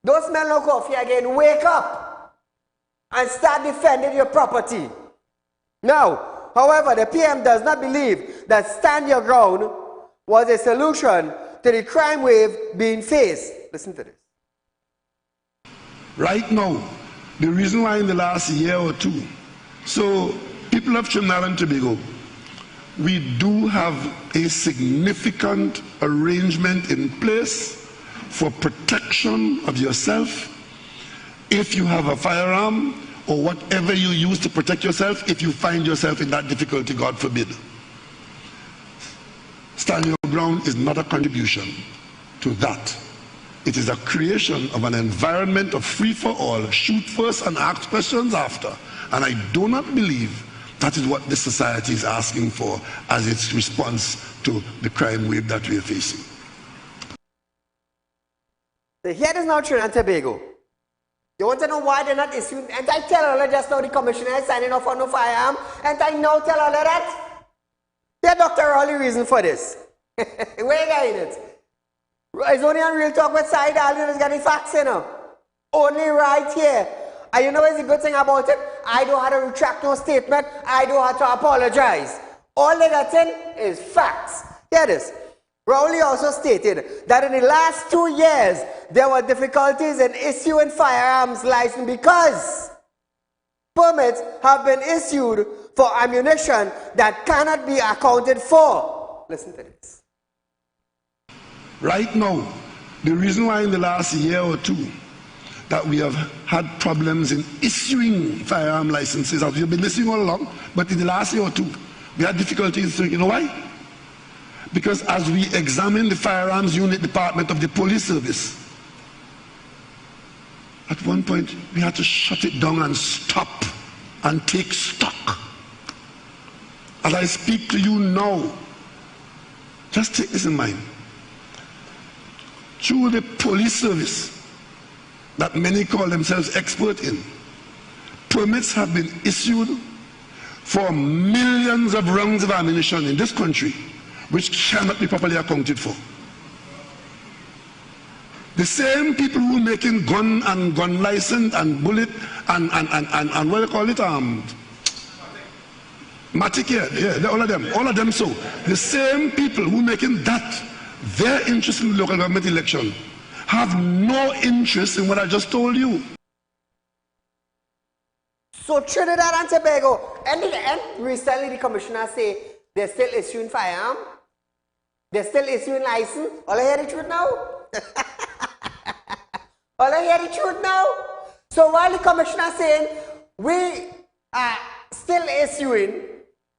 Don't smell no coffee again. Wake up and start defending your property. Now, however, the PM does not believe that stand your ground was a solution to the crime wave being faced. Listen to this. Right now, the reason why in the last year or two, so people of Trinidad and Tobago, we do have a significant arrangement in place for protection of yourself if you have a firearm or whatever you use to protect yourself if you find yourself in that difficulty, God forbid. Stand your ground is not a contribution to that. It is a creation of an environment of free for all, shoot first and ask questions after. And I do not believe that is what this society is asking for as its response to the crime wave that we are facing. So here is now Trinidad and Tobago. You want to know why they're not issuing? And I tell all just now the commissioner is signing off on no firearm. And I now tell all of that. There's Dr. Only reason for this. Where you getting it? It's only on Real Talk with Saieed Ali that's got the facts, you know. Only right here. And you know what's the good thing about it? I don't have to retract no statement. I don't have to apologize. All they got in is facts. Hear this. Rowley also stated that in the last 2 years, there were difficulties in issuing firearms license because permits have been issued for ammunition that cannot be accounted for. Listen to this. Right now, the reason why in the last year or two that we have had problems in issuing firearm licenses, as we've been listening all along, but in the last year or two, we had difficulties. You know why? Because as we examine the firearms unit department of the police service, at one point we had to shut it down and stop and take stock. As I speak to you now, just take this in mind. Through the police service that many call themselves expert in, permits have been issued for millions of rounds of ammunition in this country which cannot be properly accounted for. The same people who are making gun and gun license and bullet and what do you call it? Matic, yeah, all of them so. The same people who are making that their interest in the local government election have no interest in what I just told you. So Trinidad and Tobago, and recently the commissioner say they're still issuing firearm, they're still issuing license. All I hear the truth now? All I hear the truth now? So while the commissioner saying we are still issuing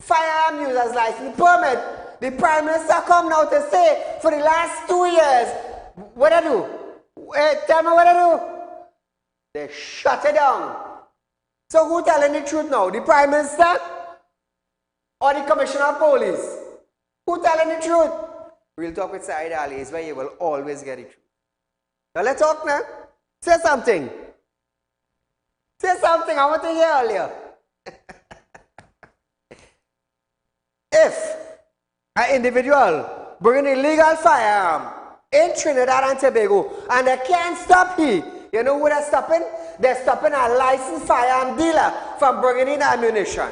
firearm users license permit, the Prime Minister come now to say for the last 2 years, what I do? Tell me what I do? They shut it down. So who telling the truth now? The Prime Minister or the Commissioner of Police? Who telling the truth? Real Talk with Saieed Ali is where you will always get the truth. Now let's talk now. Say something. Say something. I want to hear earlier. If an individual bring an illegal firearm in Trinidad and Tobago and they can't stop him, you know who they're stopping? They're stopping a licensed firearm dealer from bringing in ammunition.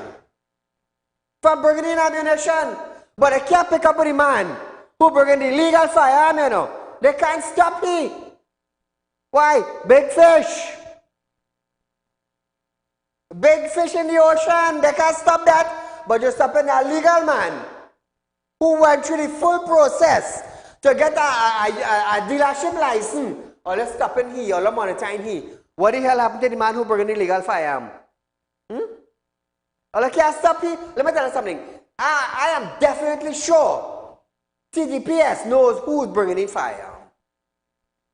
From bringing in ammunition. But they can't pick up with the man who bring in the illegal firearm, you know. They can't stop him. Why? Big fish. Big fish in the ocean, they can't stop that. But you're stopping a legal man who went through the full process to get a dealership license. Or let's stop in here, or let's monetize here. What the hell happened to the man who brought an illegal firearm? Or can't stop here? Let me tell you something. I am definitely sure TDPS knows who's bringing in firearm.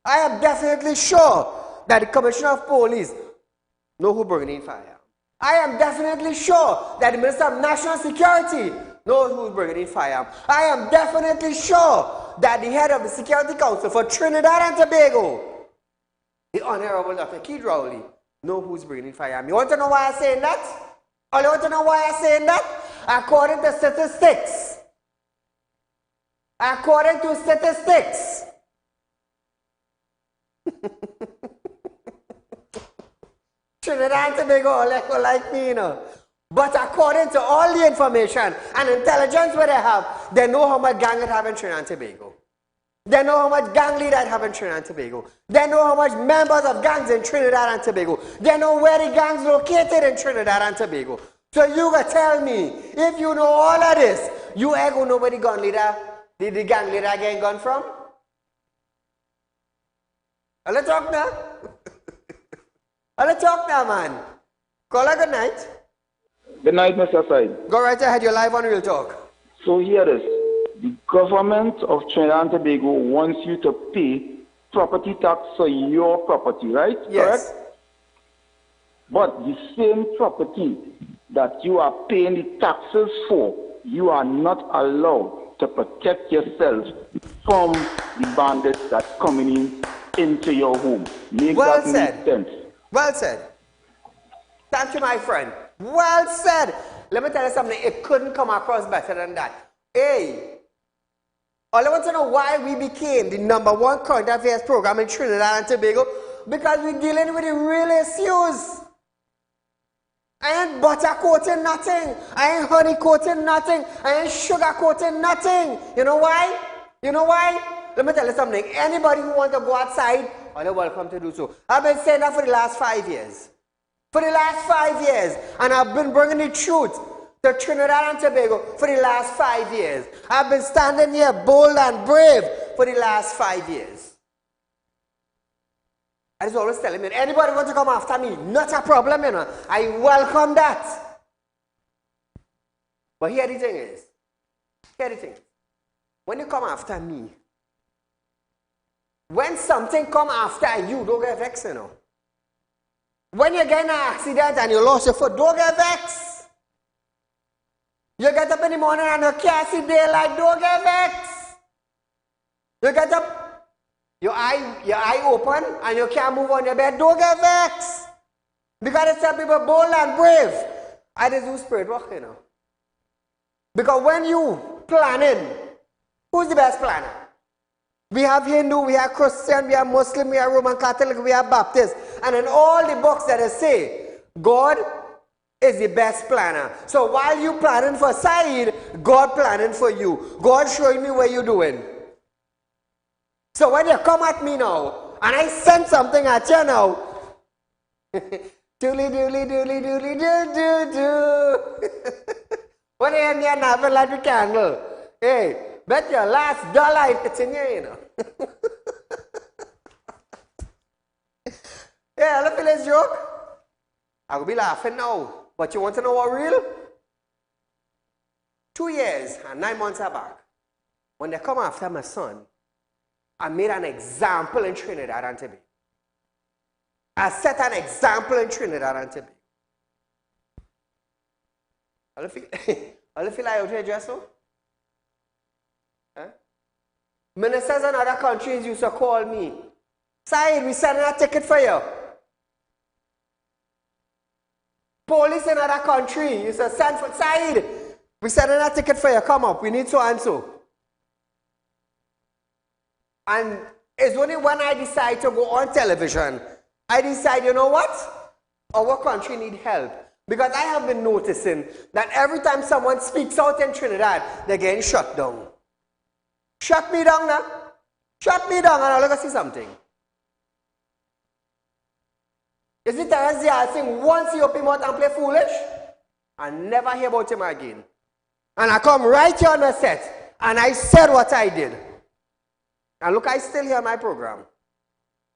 I am definitely sure that the Commissioner of Police knows who's bringing in firearm. I am definitely sure that the Minister of National Security knows who's bringing in firearm. I am definitely sure that the head of the Security Council for Trinidad and Tobago, the Honorable Dr. Keith Rowley, knows who's bringing in firearm. You want to know why I'm saying that? Or you want to know why I'm saying that? According to statistics. According to statistics. Trinidad and Tobago like me, you know. But according to all the information and intelligence where they know how much gang it have in Trinidad and Tobago. They know how much gang leaders have in Trinidad and Tobago. They know how much members of gangs in Trinidad and Tobago. They know where the gangs located in Trinidad and Tobago. So you can tell me, if you know all of this, you ain't gonna know where the gun leader, the gang leader getting gun from? Let's talk now. Let's talk now, man. Call a good night. Good night, Mr. Said. Go right ahead, you're live on Real Talk. So here it is. The government of Trinidad and Tobago wants you to pay property tax for your property, right? Yes. Correct? But the same property that you are paying the taxes for, you are not allowed to protect yourself from the bandits that coming into your home. Make well that said. make sense. Well said. Thank you, my friend. Well said. Let me tell you something. It couldn't come across better than that. Hey, all I want to know why we became the #1 current affairs program in Trinidad and Tobago, because we're dealing with the real issues. I ain't butter coating nothing. I ain't honey coating nothing. I ain't sugar coating nothing. You know why? You know why? Let me tell you something. Anybody who wants to go outside, you're welcome to do so. I've been saying that for the last 5 years. For the last 5 years. And I've been bringing the truth to Trinidad and Tobago for the last 5 years. I've been standing here bold and brave for the last 5 years. I was always telling me, anybody want to come after me, not a problem, you know. I welcome that. But here the thing is, when you come after me, when something come after you, don't get vexed, you know. When you get in an accident and you lost your foot, don't get vexed. You get up in the morning and you can't see daylight, don't get vexed. You get up, your eye open and you can't move on your bed, don't get vexed. Because it's some people bold and brave. I just do spirit work, you know. Because when you planning, who's the best planner? We have Hindu, we have Christian, we have Muslim, we have Roman Catholic, we have Baptist. And in all the books that they say, God is the best planner. So while you planning for Saeed, God planning for you. God showing me where you're doing. So when you come at me now, and I send something at you now, doodly doodly doodly doodly doo doo doo. When you end there and light the candle, hey, bet your last dollar it's in here, you know. Yeah, look at this joke. I will be laughing now. But you want to know what real? 2 years and 9 months back, when they come after my son, I made an example in Trinidad and Tobago. I set an example in Trinidad and Tobago. All you feel like out here just now? Huh? Ministers in other countries used to call me. Saeed, we sending a ticket for you. Police in other country used to send for Saeed, we sending a ticket for you. Come up, we need so and so. And it's only when I decide to go on television, I decide, you know what? Our country need help. Because I have been noticing that every time someone speaks out in Trinidad, they're getting shut down. Shut me down now. Shut me down and I'll go see something. You see Terence Diaz sing once he open mouth and play foolish, I never hear about him again. And I come right here on the set, and I said what I did. And look, I still hear my program.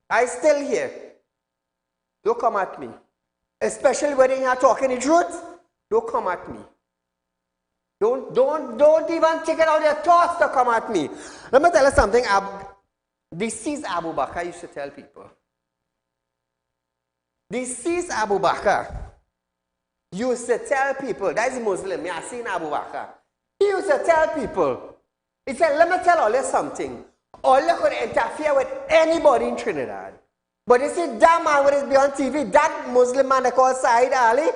I still hear. Don't come at me. Especially when you're talking the truth, don't come at me. Don't even take it out of your thoughts to come at me. Let me tell you something. Deceased Abu Bakr used to tell people. Deceased Abu Bakr used to tell people, that is a Muslim, I seen Abu Bakr. He used to tell people, he said, let me tell all you something. All you could interfere with anybody in Trinidad. But you see, that man when he's on TV, that Muslim man they call Saieed Ali,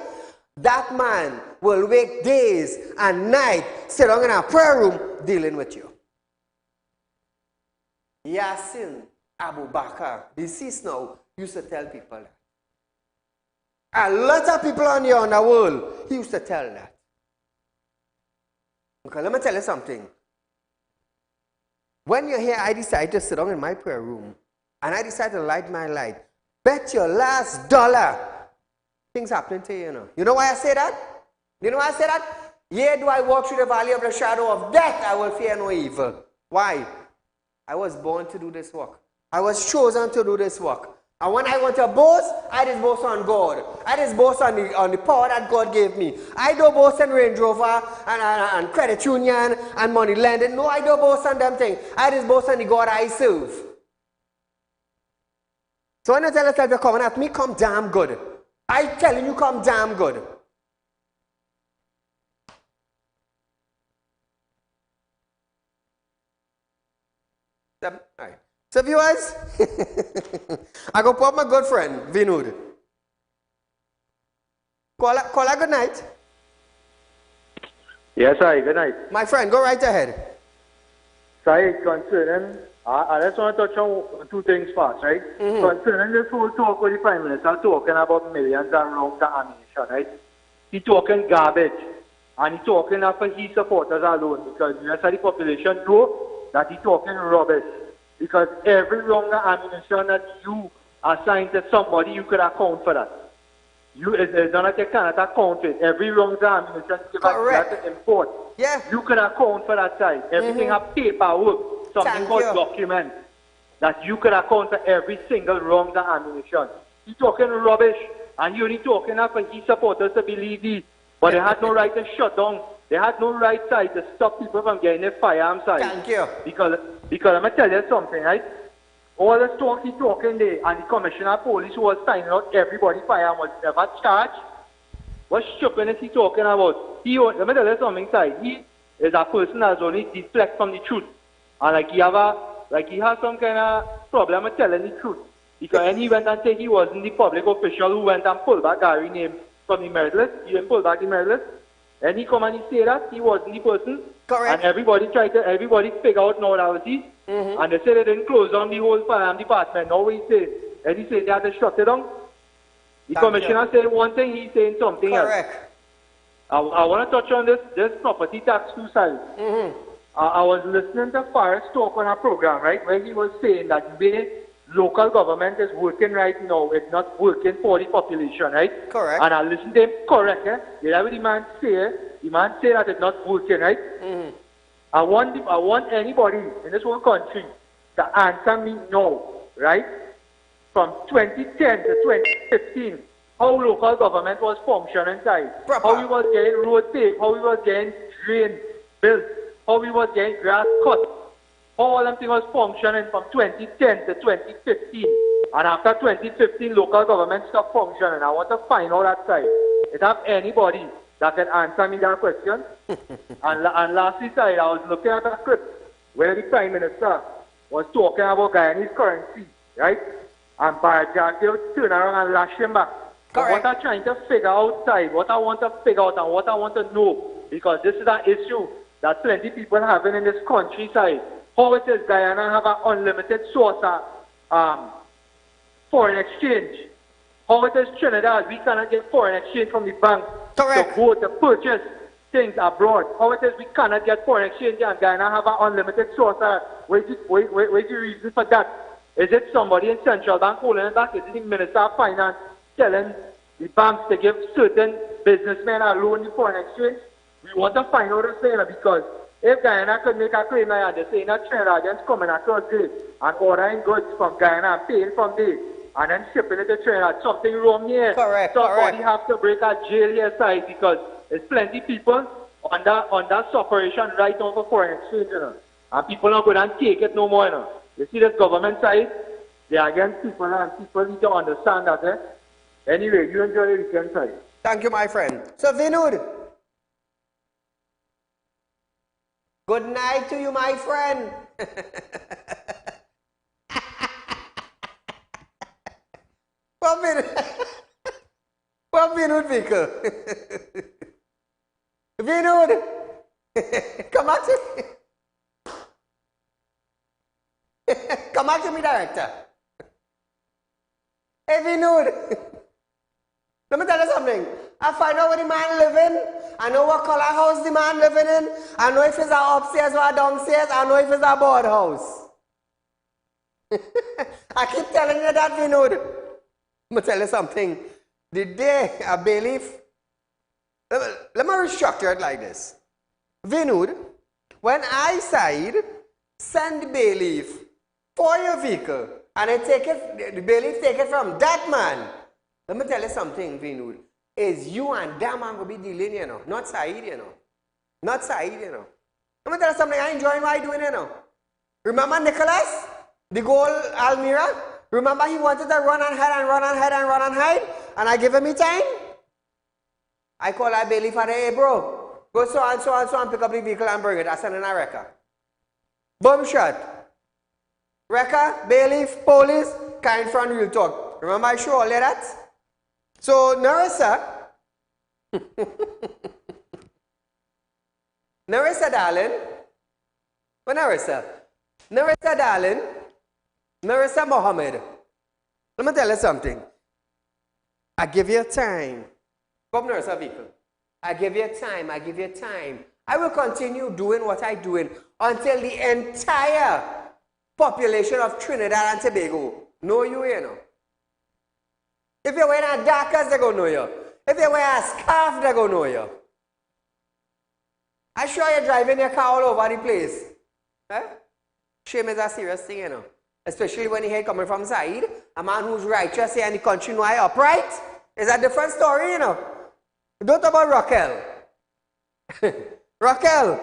that man will wake days and night, sit down in a prayer room, dealing with you. Yasin Abu Bakr, deceased now, used to tell people that. A lot of people on here in the world, he used to tell that. Okay, let me tell you something. When you're here, I decided to sit down in my prayer room, and I decided to light my light. Bet your last dollar, things happening to you, you know. You know why I say that? You know why I say that? Yea, do I walk through the valley of the shadow of death, I will fear no evil. Why? I was born to do this work. I was chosen to do this work. And when I want to boast, I just boast on God. I just boast on the power that God gave me. I don't boast on Range Rover and credit union and money lending. No, I don't boast on them things. I just boast on the God I serve. So when you tell yourself you're coming at me, come damn good. I telling you, come damn good. All right. So viewers, I go put my good friend, Vinud. Call her good night. Yes, sir, good night. My friend, go right ahead. Sorry, concerning, I just want to touch on two things first, right? Concerning this whole talk with the Prime Minister talking about millions and rounds of ammunition, right? He talking garbage. And he talking for his supporters alone, because the rest of the population know that he talking rubbish. Because every round of ammunition that you assign to somebody, you could account for that. It's not like you cannot account it. Every round of ammunition you have to import. Yeah. You can account for that side. Everything have paperwork, something called documents, that you can account for every single round of ammunition. He's talking rubbish, and you're only talking for his supporters to believe these. But they had no right to shut down. They had no right side to stop people from getting their firearms side. Thank you. Because I'm going to tell you something, right? All the talk he's talking there, and the commissioner of police who was signing out everybody firearm was never charged. What stupidness he talking about? Let me tell you something, side. He is a person that's only deflect from the truth. And he has some kind of problem with telling the truth. Because he went and said he wasn't the public official who went and pulled back Gary's name from the merit list. He didn't pull back the merit list. And he come and he say that he wasn't the person. Correct. And everybody figure out now that was he. And they say they didn't close down the whole firearm department. Now he say, and he said they had to shut it down. The commissioner said one thing, he's saying something else. Correct. I want to touch on this property tax two sides. I was listening to Forrest talk on a program, right, where he was saying that the local government is working right now. It's not working for the population, right? Correct. And I listened to him, correct, eh? You know what the man say? The man say that it's not working, right? I want anybody in this whole country to answer me no, right? From 2010 to 2015, how local government was functioning, guys. How we was getting road paved, how we was getting drain built, how we was getting grass cut. How all them things was functioning from 2010 to 2015. And after 2015, local government stopped functioning. I want to find out that side. If I have anybody that can answer me that question. and lastly, side, I was looking at a clip where the Prime Minister was talking about Guyana's currency, right? And Barjack, they would turn around and lash him back. What I'm trying to figure out, side, what I want to figure out and what I want to know, because this is an issue that plenty people having in this countryside. How it is Guyana have an unlimited source of foreign exchange. How it is Trinidad, we cannot get foreign exchange from the bank to go to purchase things abroad. How it is we cannot get foreign exchange and Guyana have an unlimited source of where's the reason for that? Is it somebody in Central Bank holding it back? Is it the Minister of Finance telling the banks to give certain businessmen a loan in foreign exchange. We want to find out the thing because if Guyana could make a claim like that, they say that Trinidadians coming across there and ordering goods from Guyana and paying from there and then shipping it to Trinidad, something wrong here. Correct, Somebody correct. have to break a jail here side because there's plenty people under separation right now for foreign exchange, you know. And people not going to take it no more, you know. You see this government side, they are against people and people need to understand that, eh? Anyway, you enjoy the weekend side. Thank you, my friend. So, Vinud, good night to you, my friend. What Vinud Vicker? Vinud, come back to me. Come back to me, director. Hey, Vinud. Let me tell you something. I find out where the man living. I know what color house the man living in. I know if it's a upstairs or a downstairs. I know if it's a board house. I keep telling you that, Vinud. Let me tell you something. The day a bailiff, let me restructure it like this. Vinud, when I Saieed send the bailiff for your vehicle, and I take it, the bailiff take it from that man, let me tell you something, Vinud. Is you and that man will be dealing, you know. Not Saieed, you know. Not Saieed, you know. Let me tell you something. I enjoy what I doing, you know. Remember Nicholas? The goal Almira? Remember he wanted to run and hide and run and hide and run and hide? And I give him time? I call that bailiff and hey, bro, go so and so and so and pick up the vehicle and bring it. I send in a wrecker. Boom shot. Wrecker, bailiff, police, kind front real talk. Remember I show all of that? So, Narissa, Narissa, darling, well, Narissa, darling, Narissa Mohammed, let me tell you something. I give you time. Come, Narissa vehicle. I give you time, I give you time. I will continue doing what I'm doing until the entire population of Trinidad and Tobago know you, you know. If you're wearing a darkers, they're going to know you. If you're wearing a scarf, they're going to know you. I'm sure you're driving your car all over the place. Eh? Shame is a serious thing, you know. Especially when you hear coming from Saieed, a man who's righteous here and the country know I upright. It's a different story, you know. Don't talk about Raquel. Raquel,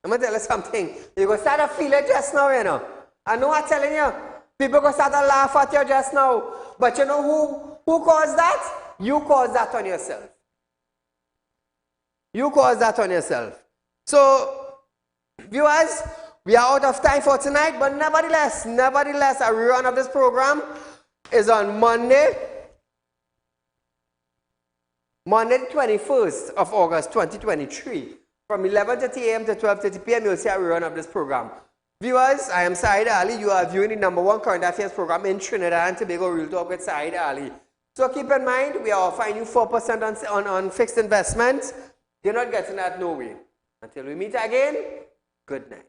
I'm going to tell you something. You're going to start to feel it just now, you know. I know I'm telling you. People go start to laugh at you just now. But you know who caused that? You caused that on yourself. You caused that on yourself. So, viewers, we are out of time for tonight. But nevertheless, a rerun of this program is on Monday the 21st of August, 2023. From 11:30 a.m. to 12:30 p.m., you'll see a rerun of this program. Viewers, I am Saieed Ali. You are viewing the #1 current affairs program in Trinidad and Tobago, Real Talk with Saieed Ali. So keep in mind, we are offering you 4% on fixed investments. You're not getting that no way. Until we meet again, good night.